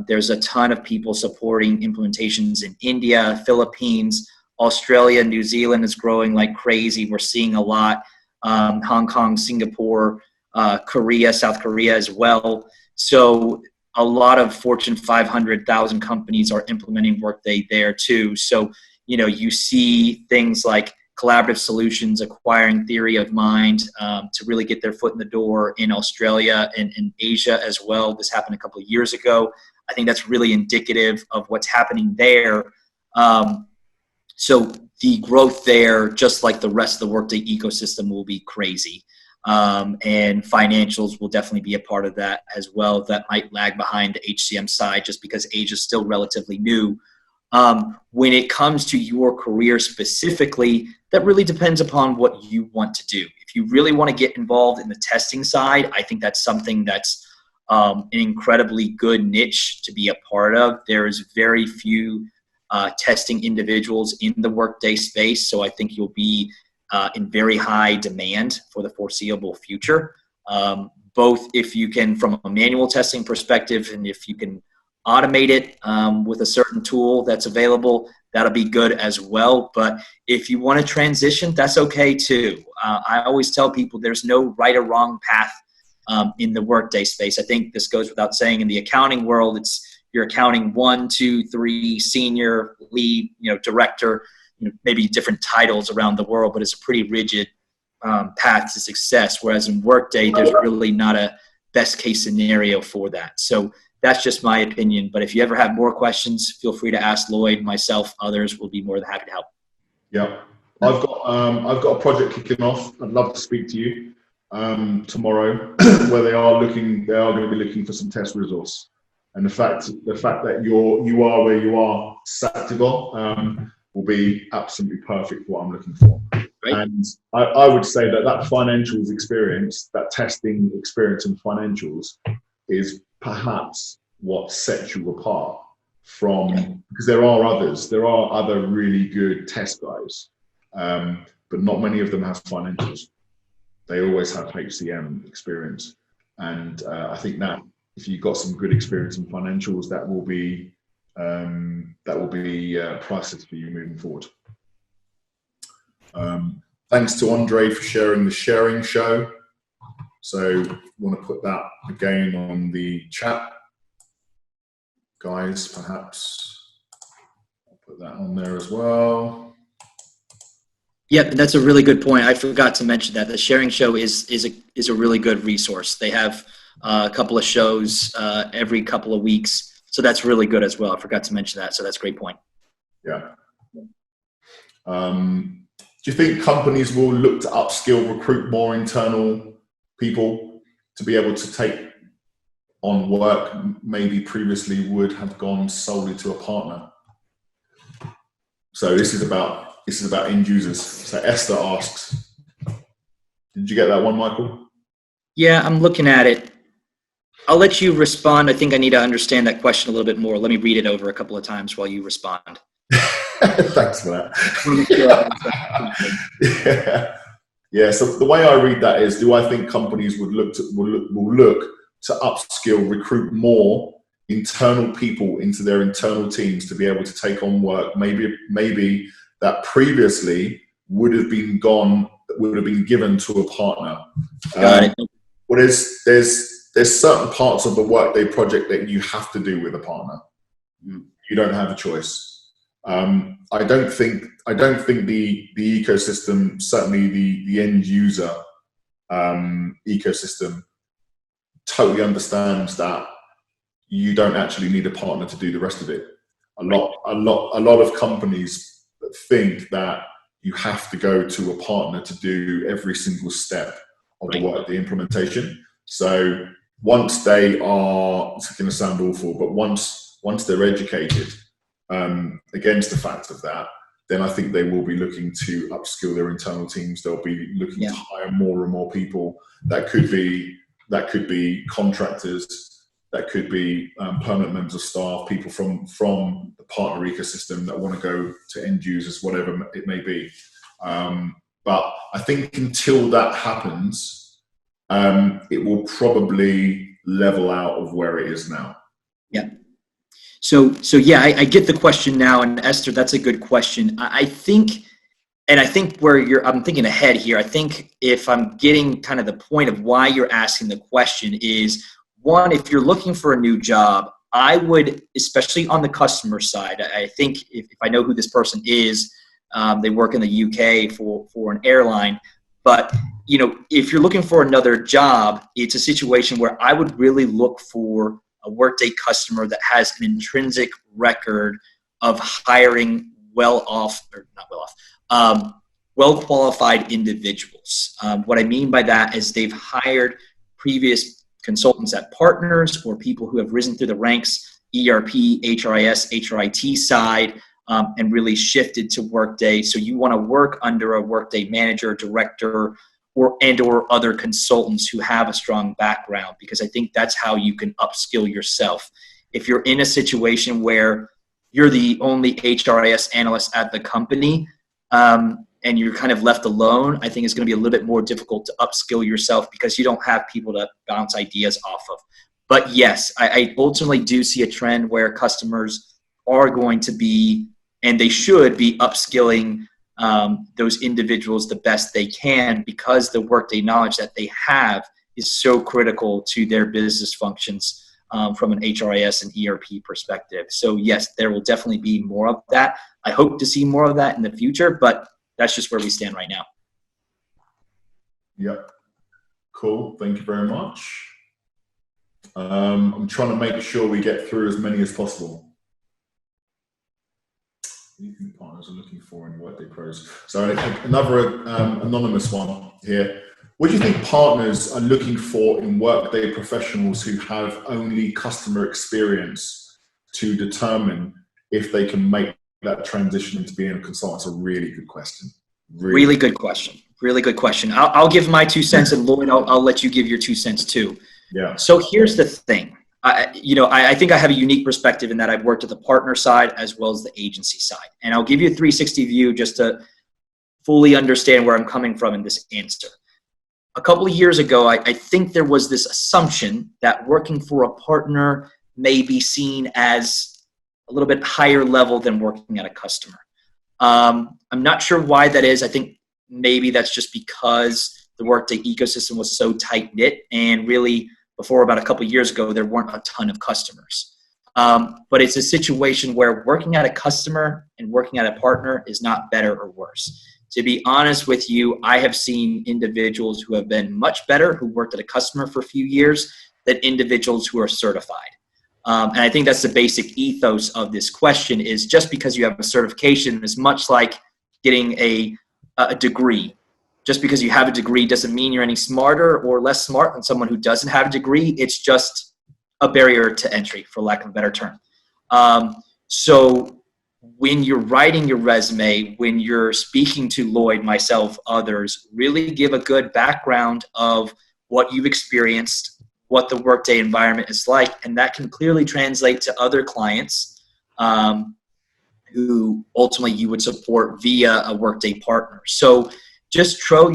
there's a ton of people supporting implementations in India, Philippines, Australia, New Zealand is growing like crazy. We're seeing a lot. Hong Kong, Singapore, Korea, South Korea as well. So a lot of Fortune 500,000 companies are implementing Workday there too. So, you see things like collaborative solutions acquiring Theory of Mind to really get their foot in the door in Australia and in Asia as well. This happened a couple of years ago. I think that's really indicative of what's happening there. So the growth there, just like the rest of the Workday ecosystem, will be crazy. And financials will definitely be a part of that as well. That might lag behind the HCM side just because Asia is still relatively new. When it comes to your career specifically, that really depends upon what you want to do. If you really want to get involved in the testing side, I think that's something that's an incredibly good niche to be a part of. There's very few testing individuals in the Workday space, so I think you'll be in very high demand for the foreseeable future, both if you can, from a manual testing perspective, and if you can automate it with a certain tool that's available, that'll be good as well. But if you want to transition, that's okay too. I always tell people there's no right or wrong path in the Workday space. I think this goes without saying. In the accounting world, it's you're accounting 1, 2, 3, senior, lead, director, maybe different titles around the world, but it's a pretty rigid path to success. Whereas in Workday, there's really not a best case scenario for that. So that's just my opinion. But if you ever have more questions, feel free to ask Lloyd, myself, others. Will be more than happy to help. Yeah, I've got a project kicking off. I'd love to speak to you tomorrow, where they are going to be looking for some test resource. And the fact that you are where you are, Sativa, will be absolutely perfect for what I'm looking for. Right. And I would say that financials experience, that testing experience in financials, is perhaps what sets you apart from, because there are other really good test guys, but not many of them have financials. They always have HCM experience. And I think that if you've got some good experience in financials, that will be priceless for you moving forward. Thanks to Andre for sharing the sharing show. So I want to put that again on the chat. Guys, perhaps I'll put that on there as well. Yep, that's a really good point. I forgot to mention that the sharing show is a really good resource. They have a couple of shows every couple of weeks, so that's really good as well. I forgot to mention that, so that's a great point. Yeah. Do you think companies will look to upskill, recruit more internal people to be able to take on work maybe previously would have gone solely to a partner? So this is about end users. So Esther asks, did you get that one, Michael? Yeah, I'm looking at it. I'll let you respond. I think I need to understand that question a little bit more. Let me read it over a couple of times while you respond. Thanks for that. Yeah. So the way I read that is, do I think companies will look to upskill, recruit more internal people into their internal teams to be able to take on work maybe that previously would have been given to a partner? Got it. Well, there's certain parts of the Workday project that you have to do with a partner. You don't have a choice. I don't think the ecosystem, certainly the end user ecosystem, totally understands that you don't actually need a partner to do the rest of it. A lot of companies, think that you have to go to a partner to do every single step of the Workday implementation. So once they are, it's going to sound awful, but once they're educated against the fact of that, then I think they will be looking to upskill their internal teams. They'll be looking to hire more and more people. That could be contractors, that could be permanent members of staff, people from the partner ecosystem that want to go to end users, whatever it may be. But I think until that happens, it will probably level out of where it is now. Yeah. So yeah, I get the question now, and Esther, that's a good question. I think where I'm thinking ahead here. I think if I'm getting kind of the point of why you're asking the question is, one, if you're looking for a new job, I would, especially on the customer side, I think if I know who this person is, they work in the UK for an airline, but if you're looking for another job, it's a situation where I would really look for a Workday customer that has an intrinsic record of hiring well-qualified individuals. What I mean by that is they've hired previous consultants at partners or people who have risen through the ranks, ERP, HRIS, HRIT side, and really shifted to Workday. So you want to work under a Workday manager, director, or other consultants who have a strong background, because I think that's how you can upskill yourself. If you're in a situation where you're the only HRIS analyst at the company, and you're kind of left alone, I think it's going to be a little bit more difficult to upskill yourself because you don't have people to bounce ideas off of. But yes, I ultimately do see a trend where customers are going to be, and they should be, upskilling those individuals the best they can, because the Workday knowledge that they have is so critical to their business functions from an HRIS and ERP perspective. So yes, there will definitely be more of that. I hope to see more of that in the future, but that's just where we stand right now. Yep. Cool. Thank you very much. I'm trying to make sure we get through as many as possible. What do you think partners are looking for in Workday Pros? So another anonymous one here. What do you think partners are looking for in Workday professionals who have only customer experience to determine if they can make that transition into being a consultant? It's a really good question. Really good question. Really good question. I'll give my 2 cents, and Lloyd, I'll let you give your 2 cents too. Yeah. So here's the thing. I think I have a unique perspective in that I've worked at the partner side as well as the agency side. And I'll give you a 360 view just to fully understand where I'm coming from in this answer. A couple of years ago, I think there was this assumption that working for a partner may be seen as a little bit higher level than working at a customer. I'm not sure why that is. I think maybe that's just because the Workday ecosystem was so tight-knit, and really before about a couple of years ago, there weren't a ton of customers. But it's a situation where working at a customer and working at a partner is not better or worse. To be honest with you, I have seen individuals who have been much better, who worked at a customer for a few years, than individuals who are certified. And I think that's the basic ethos of this question, is just because you have a certification is much like getting a degree. Just because you have a degree doesn't mean you're any smarter or less smart than someone who doesn't have a degree. It's just a barrier to entry, for lack of a better term. So when you're writing your resume, when you're speaking to Lloyd, myself, others, really give a good background of what you've experienced, what the Workday environment is like, and that can clearly translate to other clients who ultimately you would support via a Workday partner. So just show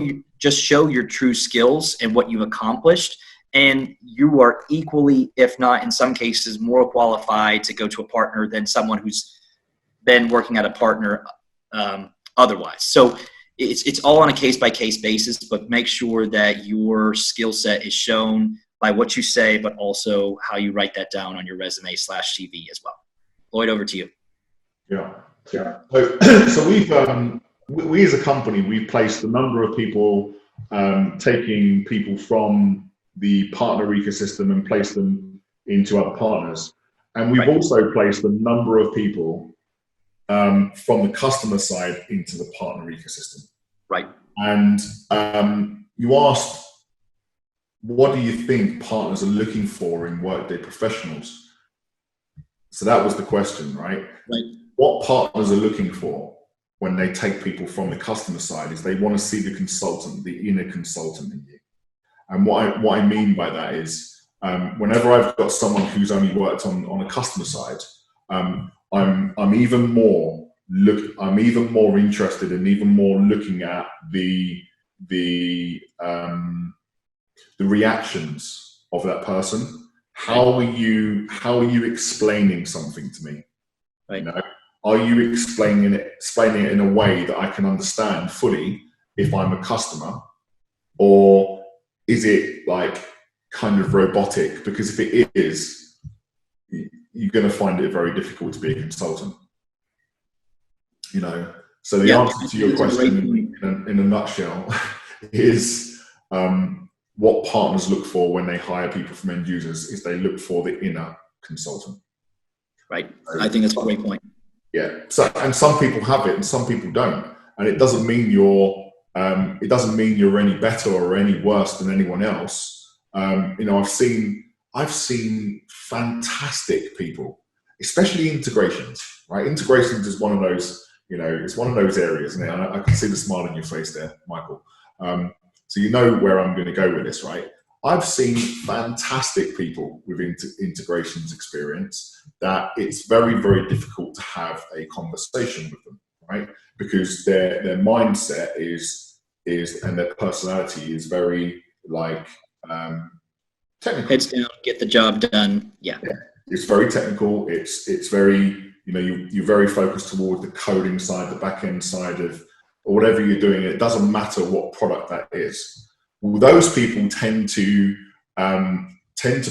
your true skills and what you've accomplished, and you are equally, if not in some cases, more qualified to go to a partner than someone who's been working at a partner otherwise. So it's all on a case-by-case basis, but make sure that your skill set is shown by what you say, but also how you write that down on your resume/CV as well. Lloyd, over to you. Yeah. So we as a company, we've placed a number of people, taking people from the partner ecosystem and placed them into other partners. And we've also placed a number of people from the customer side into the partner ecosystem. Right. And you asked, what do you think partners are looking for in Workday professionals? So that was the question, right? Right. What partners are looking for when they take people from the customer side is they want to see the consultant, the inner consultant in you. And what I mean by that is, whenever I've got someone who's only worked on a customer side, I'm even more interested and even more looking at the reactions of that person. How are you explaining something to me? Right. You know, are you explaining it in a way that I can understand fully if I'm a customer, or is it like kind of robotic? Because if it is, you're going to find it very difficult to be a consultant. You know, so the answer to your question in a nutshell is what partners look for when they hire people from end users is they look for the inner consultant. Right. I think that's a great point. Yeah. So, and some people have it and some people don't. And it doesn't mean you're any better or any worse than anyone else. You know, I've seen fantastic people, especially integrations, right? Integrations is one of those, you know, it's one of those areas, and I can see the smile on your face there, Michael. So you know where I'm going to go with this, right? I've seen fantastic people with integrations experience that it's very, very difficult to have a conversation with them, right? Because their mindset is and their personality is very like technical. Heads down, get the job done. Yeah. It's very technical. It's very, you know, you're very focused toward the coding side, the back end side of or whatever you're doing. It doesn't matter what product that is. Well, those people tend to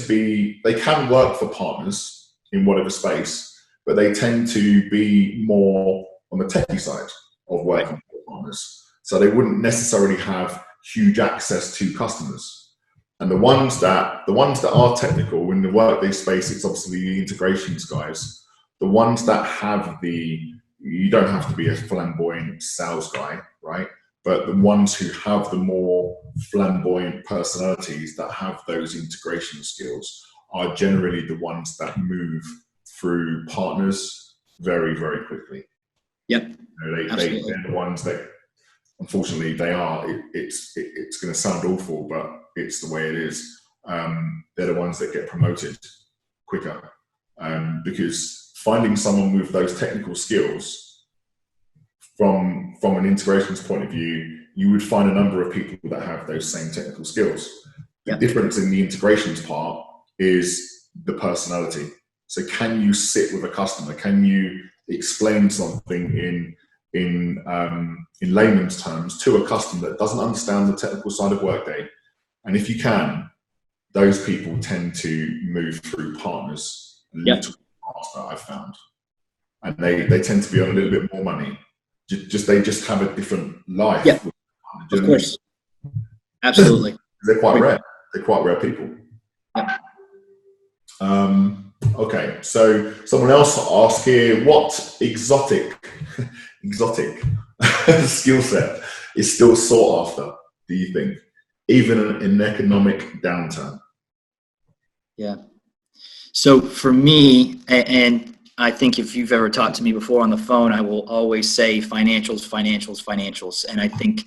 be, they can work for partners in whatever space, but they tend to be more on the techie side of working for partners. So they wouldn't necessarily have huge access to customers. And the ones that are technical in the Workday space, it's obviously the integrations guys. The ones that have you don't have to be a flamboyant sales guy, right? But the ones who have the more flamboyant personalities that have those integration skills are generally the ones that move through partners very, very quickly. Yep. You know, they're the ones that, unfortunately, they are. It's going to sound awful, but it's the way it is. They're the ones that get promoted quicker, because finding someone with those technical skills, from an integrations point of view, you would find a number of people that have those same technical skills. Yep. The difference in the integrations part is the personality. So can you sit with a customer? Can you explain something in layman's terms to a customer that doesn't understand the technical side of Workday? And if you can, those people tend to move through partners a little faster, I've found. And they tend to be on a little bit more money. They just have a different life. Yeah, of course. Absolutely. They're quite rare. They're quite rare people. Yeah. Okay, so someone else asked here, what exotic skill set is still sought after, do you think, even in an economic downturn? Yeah. So for me, and I think if you've ever talked to me before on the phone, I will always say financials. And I think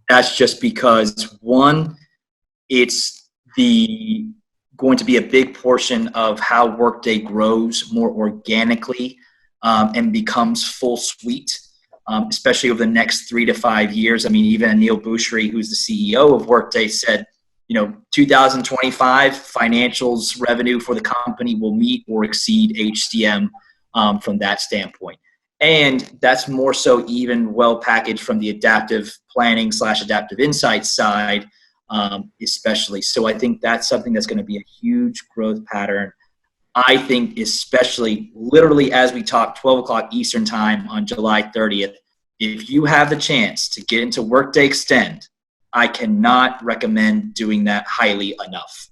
that's just because, one, it's going to be a big portion of how Workday grows more organically and becomes full suite, especially over the next 3 to 5 years. I mean, even Anil Bhusri, who's the CEO of Workday, said, 2025 financials revenue for the company will meet or exceed HCM from that standpoint. And that's more so even well packaged from the adaptive planning / adaptive insights side, especially. So I think that's something that's going to be a huge growth pattern. I think especially literally as we talk 12 o'clock Eastern time on July 30th, if you have the chance to get into Workday Extend, I cannot recommend doing that highly enough.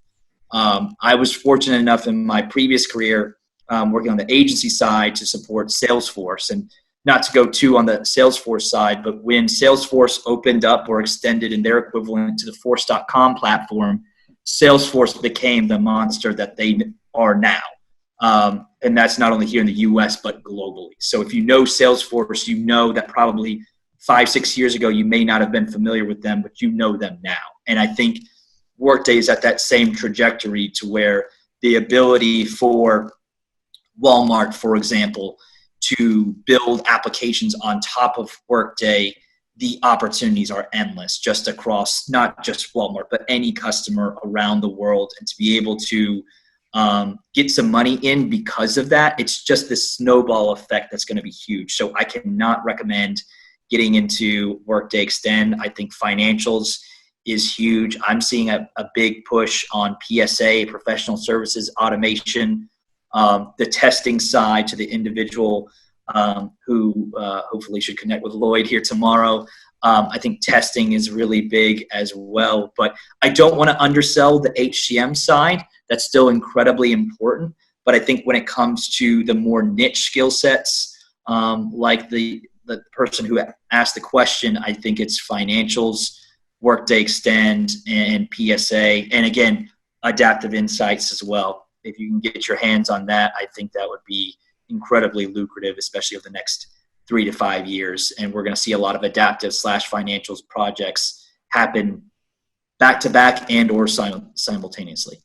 I was fortunate enough in my previous career working on the agency side to support Salesforce. And not to go too on the Salesforce side, but when Salesforce opened up or extended in their equivalent to the Force.com platform, Salesforce became the monster that they are now. And that's not only here in the US, but globally. So if you know Salesforce, you know that probably 5-6 years ago, you may not have been familiar with them, but you know them now. And I think Workday is at that same trajectory to where the ability for Walmart, for example, to build applications on top of Workday, the opportunities are endless just across not just Walmart, but any customer around the world. And to be able to get some money in because of that, it's just this snowball effect that's going to be huge. So I cannot recommend getting into Workday Extend. I think financials is huge. I'm seeing a big push on PSA, professional services automation, the testing side to the individual who hopefully should connect with Lloyd here tomorrow. I think testing is really big as well, but I don't want to undersell the HCM side. That's still incredibly important. But I think when it comes to the more niche skill sets, like the person who asked the question, I think it's financials, Workday Extend, and PSA. And again, adaptive insights as well. If you can get your hands on that, I think that would be incredibly lucrative, especially over the next 3 to 5 years. And we're going to see a lot of adaptive/financials projects happen back to back and or simultaneously.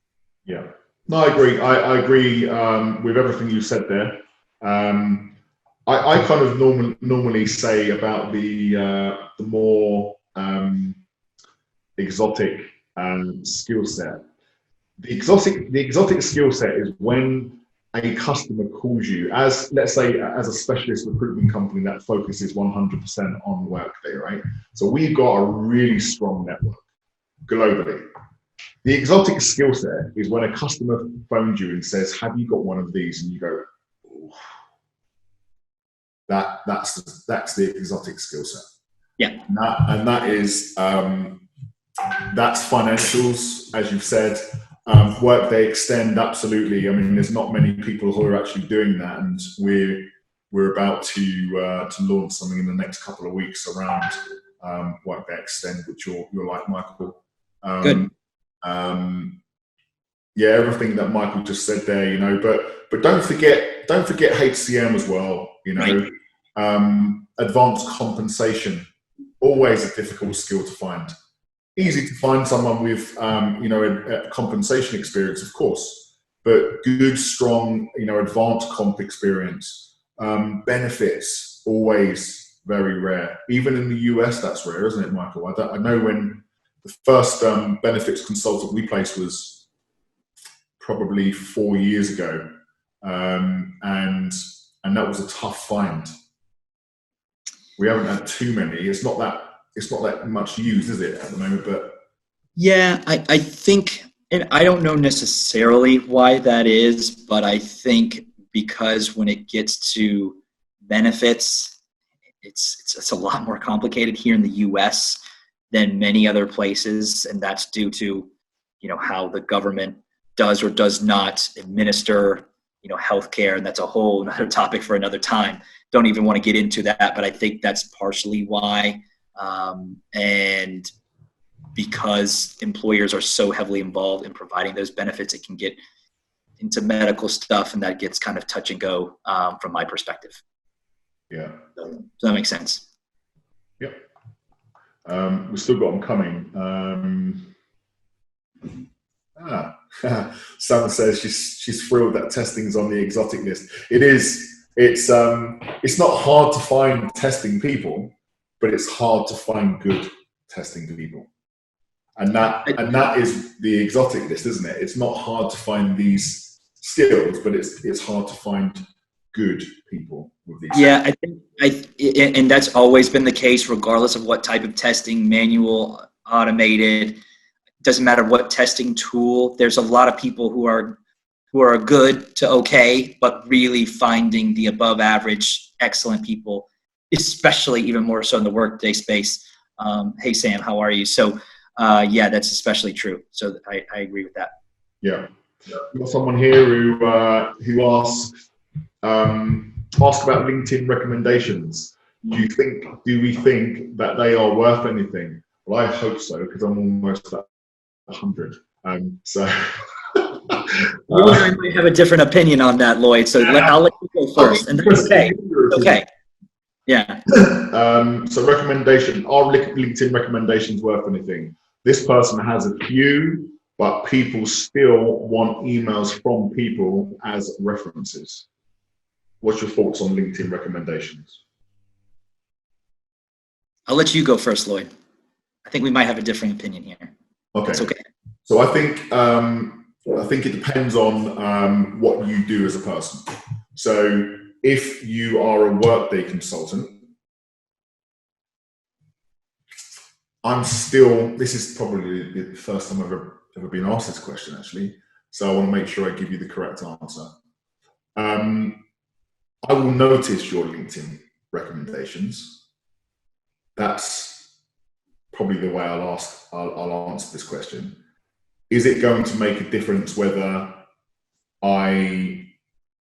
Yeah, no, I agree. I agree with everything you said there. I kind of normally say about the more exotic skill set. The exotic skill set is when a customer calls you as, let's say, as a specialist recruitment company that focuses 100% on Workday, right? So we've got a really strong network globally. The exotic skill set is when a customer phones you and says, "Have you got one of these?" And you go, "Ooh, that's the exotic skill set." Yeah, and that is that's financials, as you've said. Workday Extend, absolutely. I mean, there's not many people who are actually doing that, and we're about to launch something in the next couple of weeks around Workday Extend, which you'll like, Michael. Good. Yeah, everything that Michael just said there, you know, but don't forget HCM as well, you know. Right. Advanced compensation, always a difficult skill to find. Easy to find someone with, a compensation experience, of course, but good, strong, advanced comp experience. Benefits, always very rare. Even in the US, that's rare, isn't it, Michael? I know when the first benefits consultant we placed was probably 4 years ago, and that was a tough find. We haven't had too many. It's not that much used, is it, at the moment? But yeah, I think, and I don't know necessarily why that is, but I think because when it gets to benefits, it's a lot more complicated here in the US than many other places, and that's due to how the government does or does not administer healthcare, and that's a whole another topic for another time. Don't even want to get into that, but I think that's partially why. And because employers are so heavily involved in providing those benefits, it can get into medical stuff, and that gets kind of touch and go from my perspective. Yeah. So that makes sense. Yep. We've still got them coming. Sam says she's thrilled that testing's on the exotic list. It is. It's not hard to find testing people, but it's hard to find good testing people, and that is the exotic list, isn't it? It's not hard to find these skills, but it's hard to find good people with these. Yeah, I think and that's always been the case, regardless of what type of testing, manual, automated. Doesn't matter what testing tool. There's a lot of people who are good to okay, but really finding the above average, excellent people, especially even more so in the Workday space. Hey, Sam, how are you? So, yeah, that's especially true. So I agree with that. Yeah. We've got someone here who asks, ask about LinkedIn recommendations. Do we think that they are worth anything? Well, I hope so, because I'm almost at 100. So You and I might have a different opinion on that, Lloyd. So I'll let you go first, and that's okay. Okay. Yeah. So recommendation, are LinkedIn recommendations worth anything? This person has a few, but people still want emails from people as references. What's your thoughts on LinkedIn recommendations? I'll let you go first, Lloyd. I think we might have a different opinion here. Okay. That's okay. So I think it depends on what you do as a person. So if you are a Workday consultant, this is probably the first time I've ever been asked this question, actually. So I want to make sure I give you the correct answer. I will notice your LinkedIn recommendations. That's probably the way I'll answer this question. Is it going to make a difference whether I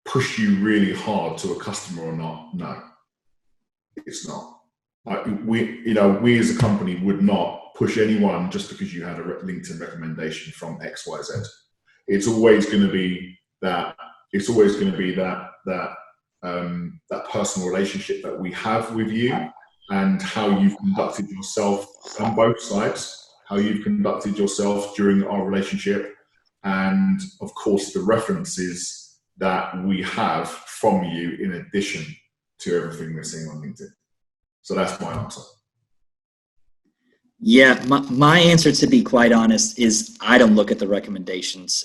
push you really hard to a customer or not? No, it's not. We as a company would not push anyone just because you had a LinkedIn recommendation from X, Y, Z. It's always going to be that. It's always going to be that personal relationship that we have with you, and how you've conducted yourself on both sides. How you've conducted yourself during our relationship, and of course the references that we have from you in addition to everything we're seeing on LinkedIn. So that's my answer. Yeah, my answer, to be quite honest, is I don't look at the recommendations.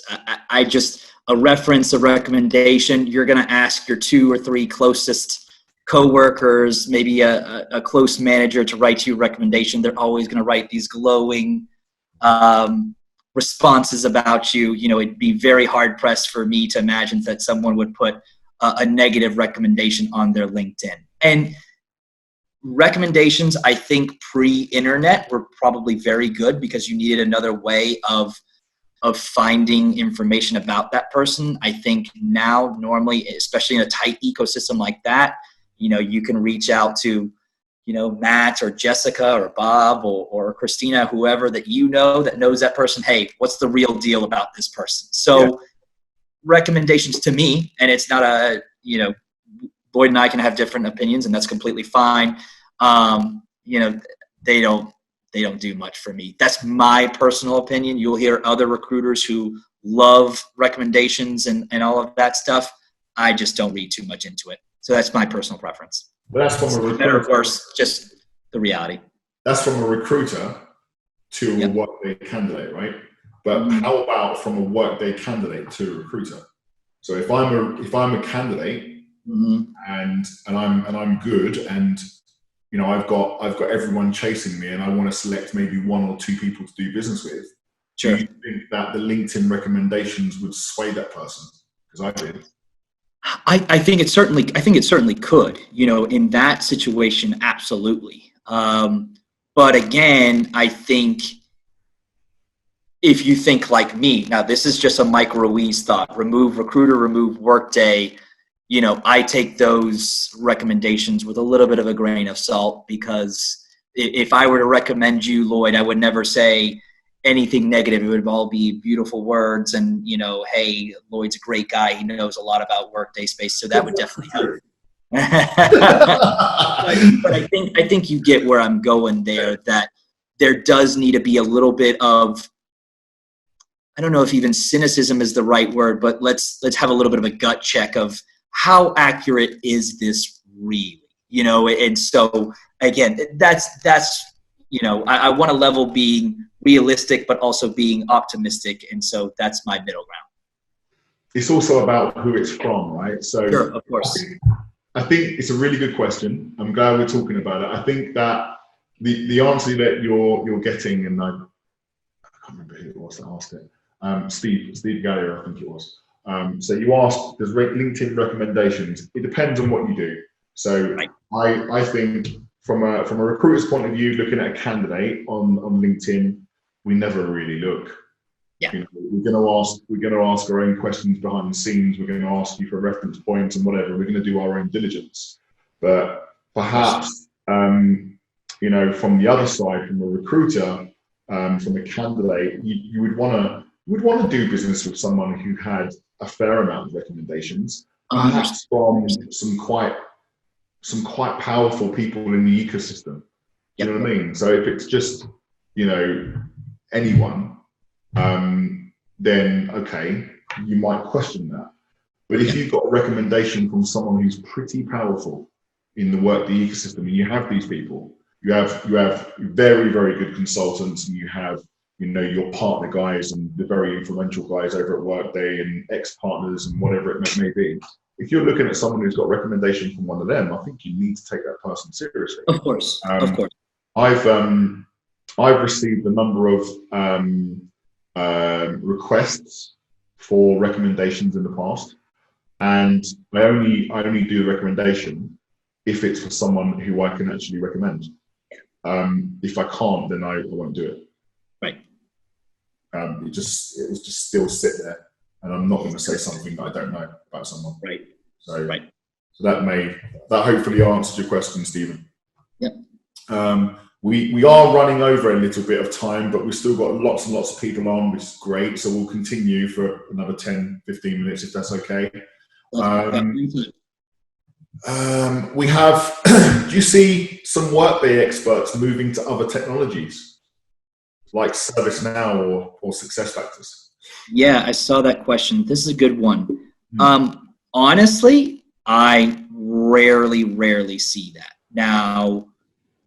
I just, a reference, a recommendation, you're going to ask your 2 or 3 closest coworkers, maybe a close manager to write you a recommendation. They're always going to write these glowing responses about you. You know, it'd be very hard pressed for me to imagine that someone would put a negative recommendation on their LinkedIn. And recommendations, I think pre-internet were probably very good because you needed another way of finding information about that person. I think now, normally, especially in a tight ecosystem like that, you know, you can reach out to, you know, Matt or Jessica or Bob or Christina, whoever that you know that knows that person. Hey, what's the real deal about this person? So recommendations to me, and it's not a, you know, Lloyd and I can have different opinions, and that's completely fine. You know, they don't do much for me. That's my personal opinion. You'll hear other recruiters who love recommendations and all of that stuff. I just don't read too much into it. So that's my personal preference. But that's from a recruiter. Better or worse, just the reality. That's from a recruiter to a Workday candidate, right? But how about from a Workday candidate to a recruiter? So if I'm a candidate and I'm good, and you know I've got everyone chasing me, and I want to select maybe 1 or 2 people to do business with. Sure. Do you think that the LinkedIn recommendations would sway that person? Because I did. I think it certainly could, you know, in that situation, absolutely. But again, I think if you think like me, now this is just a Michael Ruiz thought, remove recruiter, remove Workday, you know, I take those recommendations with a little bit of a grain of salt, because if I were to recommend you, Lloyd, I would never say anything negative. It would all be beautiful words and, you know, hey, Lloyd's a great guy. He knows a lot about Workday space. So that would definitely help. But I think you get where I'm going there, that there does need to be a little bit of, I don't know if even cynicism is the right word, but let's have a little bit of a gut check of how accurate is this really, you know? And so again, that's, you know, I want a level being realistic, but also being optimistic. And so that's my middle ground. It's also about who it's from, right? So sure, of course. I think it's a really good question. I'm glad we're talking about it. I think that the answer that you're getting, and I can't remember who it was that asked it. Steve Gallier, I think it was. So you asked, does LinkedIn recommendations? It depends on what you do. So right. I think from a recruiter's point of view, looking at a candidate on LinkedIn, we never really look. Yeah. You know, we're going to ask our own questions behind the scenes. We're going to ask you for reference points and whatever. We're going to do our own diligence. But perhaps, you know, from the other side, from a recruiter, from a candidate, you would want to do business with someone who had a fair amount of recommendations, perhaps from some quite powerful people in the ecosystem. You know what I mean? So if it's just, you know, anyone, then okay, you might question that. But if you've got a recommendation from someone who's pretty powerful in the Workday ecosystem, and you have these people, you have very, very good consultants, and you have, you know, your partner guys and the very influential guys over at Workday and ex-partners and whatever it may be. If you're looking at someone who's got a recommendation from one of them, I think you need to take that person seriously. Of course, of course. I've received a number of requests for recommendations in the past, and I only do the recommendation if it's for someone who I can actually recommend. If I can't, then I won't do it. Right. It will just still sit there, and I'm not going to say something that I don't know about someone. Right. So that hopefully answers your question, Stephen. Yep. We are running over a little bit of time, but we've still got lots and lots of people on, which is great. So we'll continue for another 10, 15 minutes, if that's okay. We have, do you see some Workday experts moving to other technologies like ServiceNow or SuccessFactors? Yeah, I saw that question. This is a good one. Honestly, I rarely see that. Now,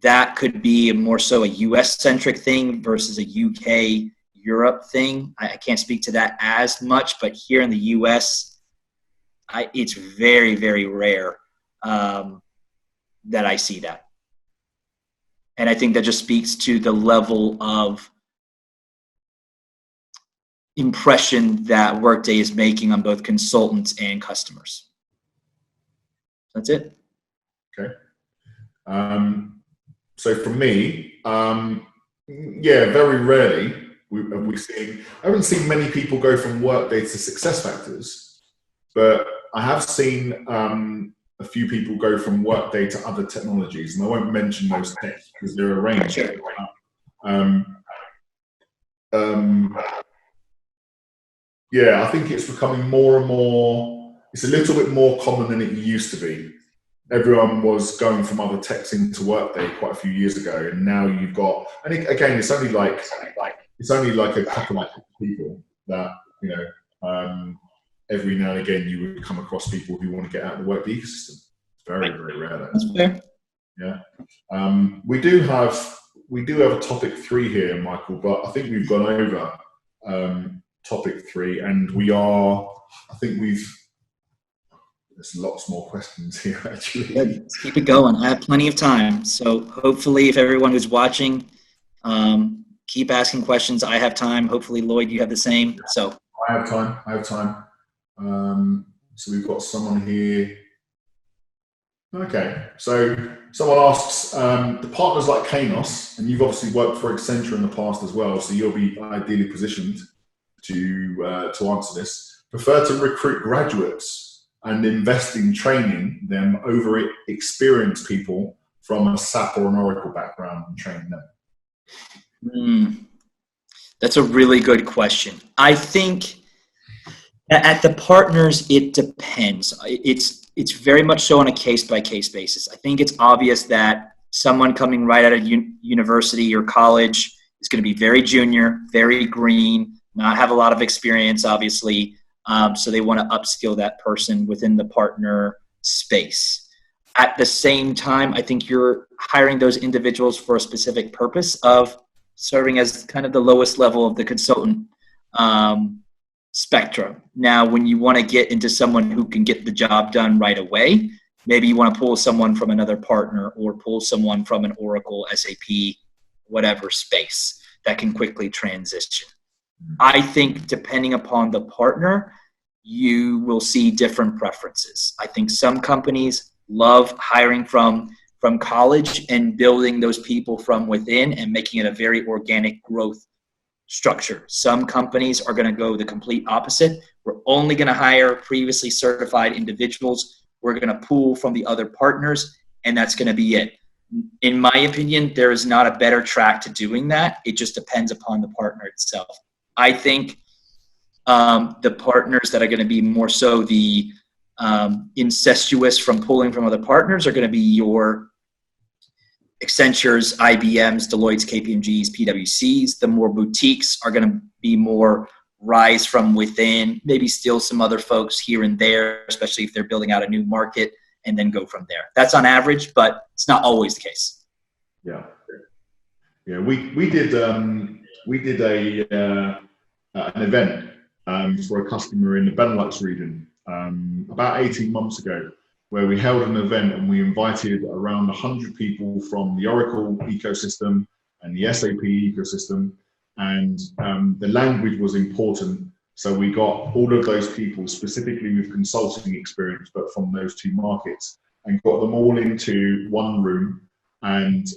that could be more so a US-centric thing versus a UK, Europe thing. I can't speak to that as much, but here in the US, it's very, very rare that I see that. And I think that just speaks to the level of impression that Workday is making on both consultants and customers. That's it. Okay. So for me, very rarely I haven't seen many people go from Workday to SuccessFactors, but I have seen a few people go from Workday to other technologies, and I won't mention those techs because they're a range. I think it's becoming more and more, it's a little bit more common than it used to be. Everyone was going from other techs into Workday quite a few years ago, and now you've got, and again, it's only like a couple of people that, you know, every now and again you would come across people who want to get out of the Workday ecosystem. It's very, very rare. That's fair. Yeah. We do have a topic 3 here, Michael, but I think we've gone over topic 3, and there's lots more questions here, actually. Good. Let's keep it going. I have plenty of time. So hopefully if everyone who's watching, keep asking questions. I have time. Hopefully, Lloyd, you have the same. So I have time. So we've got someone here. Okay. So someone asks, the partners like Kainos, and you've obviously worked for Accenture in the past as well, so you'll be ideally positioned to answer this. Prefer to recruit graduates and invest in training them over experienced people from a SAP or an Oracle background and training them? That's a really good question. I think at the partners, it depends. It's very much so on a case-by-case basis. I think it's obvious that someone coming right out of university or college is going to be very junior, very green, not have a lot of experience, obviously. So they want to upskill that person within the partner space. At the same time, I think you're hiring those individuals for a specific purpose of serving as kind of the lowest level of the consultant spectrum. Now, when you want to get into someone who can get the job done right away, maybe you want to pull someone from another partner or pull someone from an Oracle, SAP, whatever space that can quickly transition. I think depending upon the partner, you will see different preferences. I think some companies love hiring from college and building those people from within and making it a very organic growth structure. Some companies are going to go the complete opposite. We're only going to hire previously certified individuals. We're going to pull from the other partners, and that's going to be it. In my opinion, there is not a better track to doing that. It just depends upon the partner itself. I think the partners that are going to be more so the incestuous from pulling from other partners are going to be your Accentures, IBMs, Deloitte's, KPMG's, PwC's. The more boutiques are going to be more rise from within, maybe steal some other folks here and there, especially if they're building out a new market, and then go from there. That's on average, but it's not always the case. Yeah. We did an event for a customer in the Benelux region about 18 months ago, where we held an event and we invited around 100 people from the Oracle ecosystem and the SAP ecosystem, and the language was important. So we got all of those people specifically with consulting experience, but from those two markets, and got them all into one room. And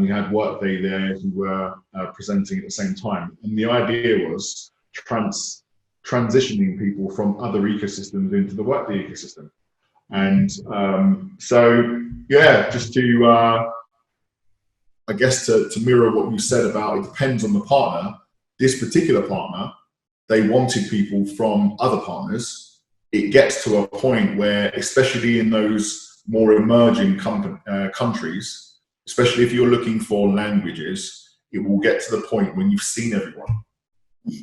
we had Workday there who were presenting at the same time. And the idea was transitioning people from other ecosystems into the Workday ecosystem. And just to, I guess to mirror what you said about it depends on the partner, this particular partner, they wanted people from other partners. It gets to a point where, especially in those more emerging countries, especially if you're looking for languages, it will get to the point when you've seen everyone. Do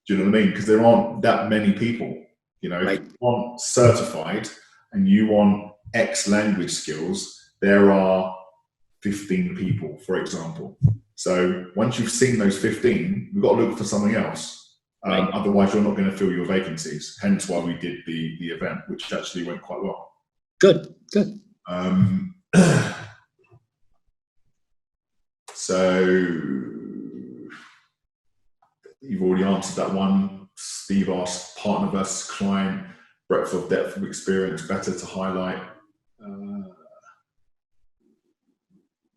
you know what I mean? Because there aren't that many people. You know, right. If you want certified and you want X language skills, there are 15 people, for example. So once you've seen those 15, we've got to look for something else. Right. Otherwise, you're not going to fill your vacancies. Hence why we did the event, which actually went quite well. Good. So you've already answered that one. Steve asked partner versus client, breadth of depth of experience, better to highlight. Not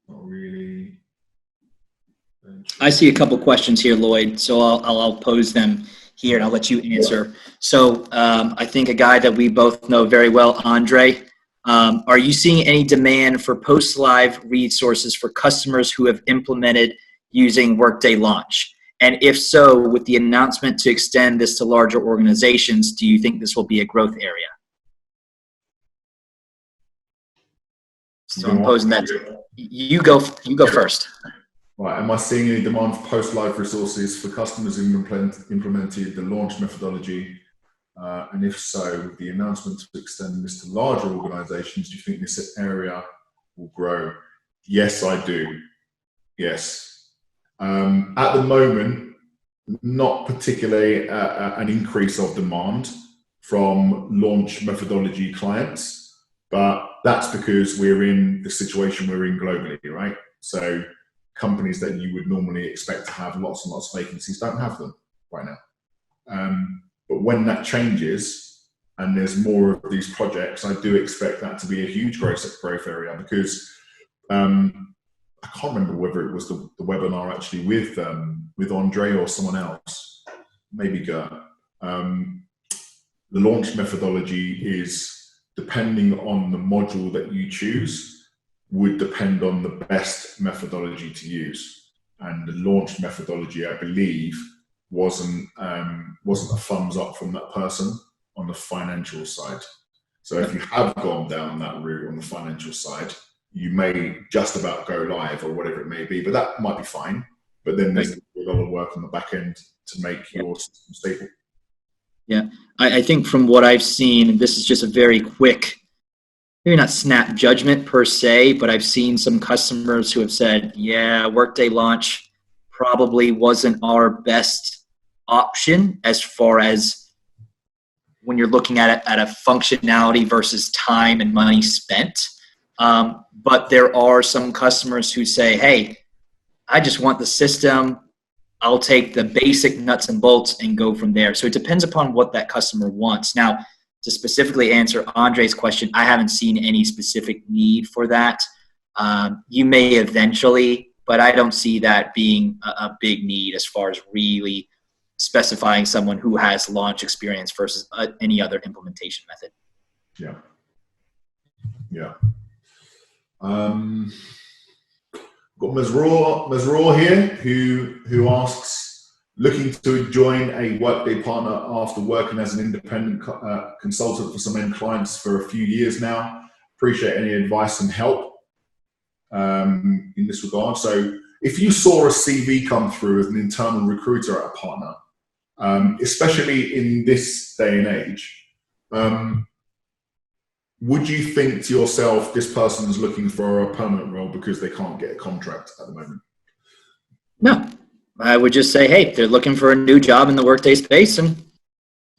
really. I see a couple questions here, Lloyd, so I'll pose them here and I'll let you answer. So I think a guy that we both know very well, Andre, are you seeing any demand for post-live resources for customers who have implemented using Workday Launch? And if so, with the announcement to extend this to larger organizations, do you think this will be a growth area? So I'm posing that. You go first. Right. Am I seeing any demand for post-live resources for customers who implemented the launch methodology? And if so, with the announcement to extend this to larger organizations, do you think this area will grow? Yes, I do. Yes. At the moment, not particularly an increase of demand from launch methodology clients, but that's because we're in the situation we're in globally, right? So companies that you would normally expect to have lots and lots of vacancies don't have them right now. But when that changes and there's more of these projects, I do expect that to be a huge growth area, because I can't remember whether it was the webinar actually with Andre or someone else, maybe Gert. The launch methodology is, depending on the module that you choose, would depend on the best methodology to use. And the launch methodology, I believe, wasn't a thumbs up from that person on the financial side. So if you have gone down that route on the financial side, you may just about go live or whatever it may be, but that might be fine. But then there's a lot of work on the back end to make your system stable. Yeah, I think from what I've seen, and this is just a very quick, maybe not snap judgment per se, but I've seen some customers who have said, yeah, Workday Launch probably wasn't our best option as far as when you're looking at it at a functionality versus time and money spent. But there are some customers who say, hey, I just want the system. I'll take the basic nuts and bolts and go from there. So it depends upon what that customer wants. Now, to specifically answer Andre's question, I haven't seen any specific need for that. You may eventually but I don't see that being a big need as far as really specifying someone who has launch experience versus any other implementation method. Yeah. Yeah. Got Mazroor here who asks, looking to join a Workday partner after working as an independent consultant for some end clients for a few years now. Appreciate any advice and help in this regard. So if you saw a CV come through as an internal recruiter at a partner, especially in this day and age, would you think to yourself, this person is looking for a permanent role because they can't get a contract at the moment? No, I would just say, hey, they're looking for a new job in the Workday space, and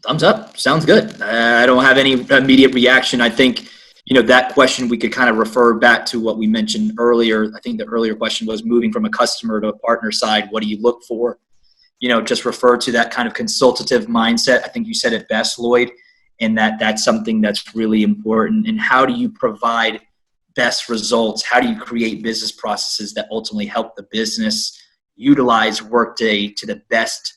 thumbs up, sounds good. I don't have any immediate reaction. I think, that question, we could kind of refer back to what we mentioned earlier. I think the earlier question was moving from a customer to a partner side. What do you look for? Just refer to that kind of consultative mindset. I think you said it best, Lloyd, and that's something that's really important. And how do you provide best results? How do you create business processes that ultimately help the business utilize Workday to the best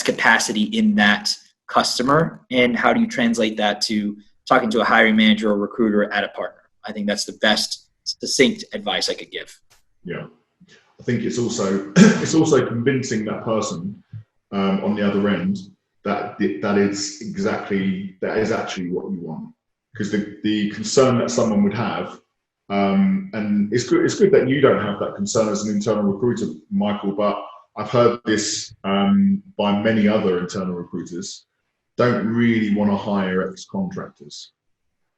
capacity in that customer? And how do you translate that to talking to a hiring manager or recruiter at a partner? I think that's the best succinct advice I could give. Yeah. I think it's also convincing that person on the other end that is actually what you want. Because the concern that someone would have, and it's good that you don't have that concern as an internal recruiter, Michael, but I've heard this by many other internal recruiters, don't really want to hire ex-contractors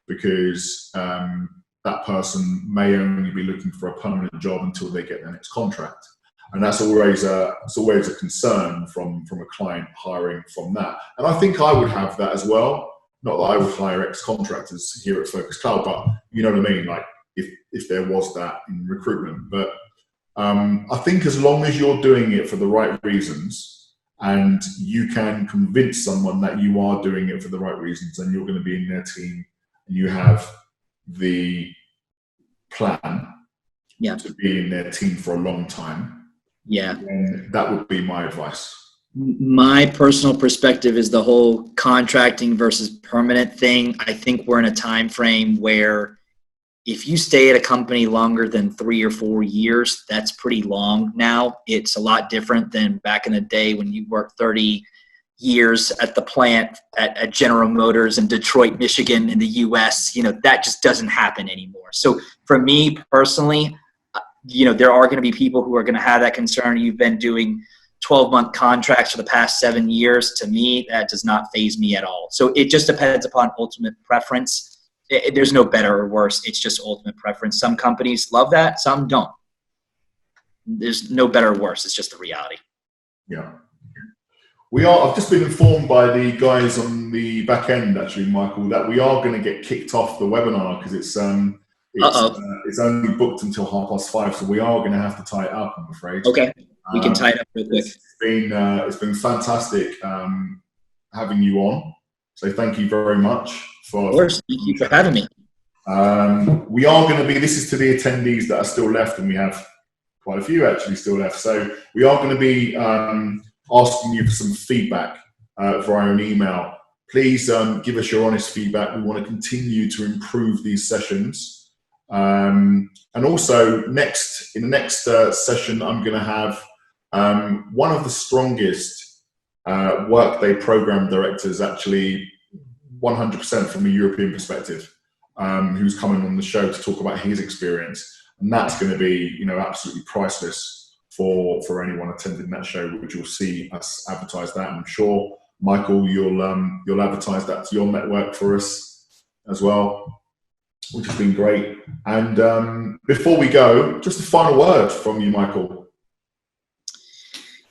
because that person may only be looking for a permanent job until they get their next contract. And that's always a concern from a client hiring from that. And I think I would have that as well. Not that I would hire ex-contractors here at Focus Cloud, but you know what I mean? Like if there was that in recruitment. But I think as long as you're doing it for the right reasons and you can convince someone that you are doing it for the right reasons and you're going to be in their team and you have the plan to be in their team for a long time, then that would be my advice. My personal perspective is the whole contracting versus permanent thing. I think we're in a time frame where if you stay at a company longer than 3 or 4 years, that's pretty long now. It's a lot different than back in the day when you worked 30 years at the plant at General Motors in Detroit, Michigan in the US. That just doesn't happen anymore. So for me personally, there are going to be people who are going to have that concern. You've been doing 12-month contracts for the past 7 years. To me, that does not faze me at all. So it just depends upon ultimate preference. There's no better or worse. It's just ultimate preference. Some companies love that. Some don't. There's no better or worse. It's just the reality. Yeah. I've just been informed by the guys on the back end, actually, Michael, that we are going to get kicked off the webinar because it's only booked until 5:30, so we are going to have to tie it up, I'm afraid. Okay, we can tie it up real quick. It's been fantastic having you on, so thank you very much. Of course, thank you for having me. We are going to be, this is to the attendees that are still left, and we have quite a few actually still left, so we are going to be asking you for some feedback via an email. Please give us your honest feedback. We want to continue to improve these sessions. And also in the next session, I'm going to have one of the strongest Workday program directors, actually 100% from a European perspective, who's coming on the show to talk about his experience. And that's going to be, absolutely priceless for anyone attending that show, which you'll see us advertise that. I'm sure, Michael, you'll advertise that to your network for us as well, which has been great. And before we go, just a final word from you, Michael.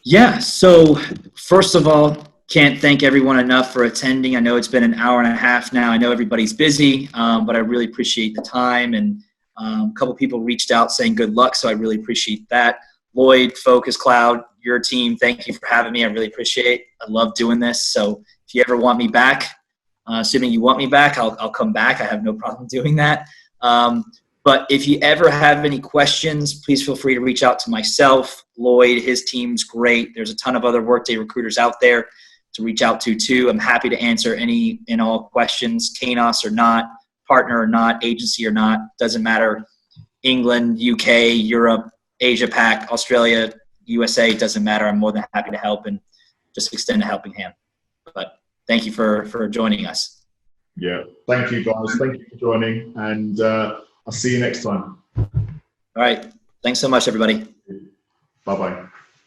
Yeah, so first of all, can't thank everyone enough for attending. I know it's been an hour and a half now. I know everybody's busy, but I really appreciate the time. And a couple people reached out saying good luck, so I really appreciate that. Lloyd, Focus Cloud, your team, thank you for having me. I really appreciate it. I love doing this. So if you ever want me back, assuming you want me back, I'll come back. I have no problem doing that. But if you ever have any questions, please feel free to reach out to myself, Lloyd. His team's great. There's a ton of other Workday recruiters out there to reach out to too. I'm happy to answer any and all questions, Kainos or not, partner or not, agency or not, doesn't matter. England, UK, Europe, Asia Pac, Australia, USA, doesn't matter. I'm more than happy to help and just extend a helping hand. But thank you for joining us. Yeah, thank you guys. Thank you for joining, and I'll see you next time. All right. Thanks so much, everybody. Bye-bye.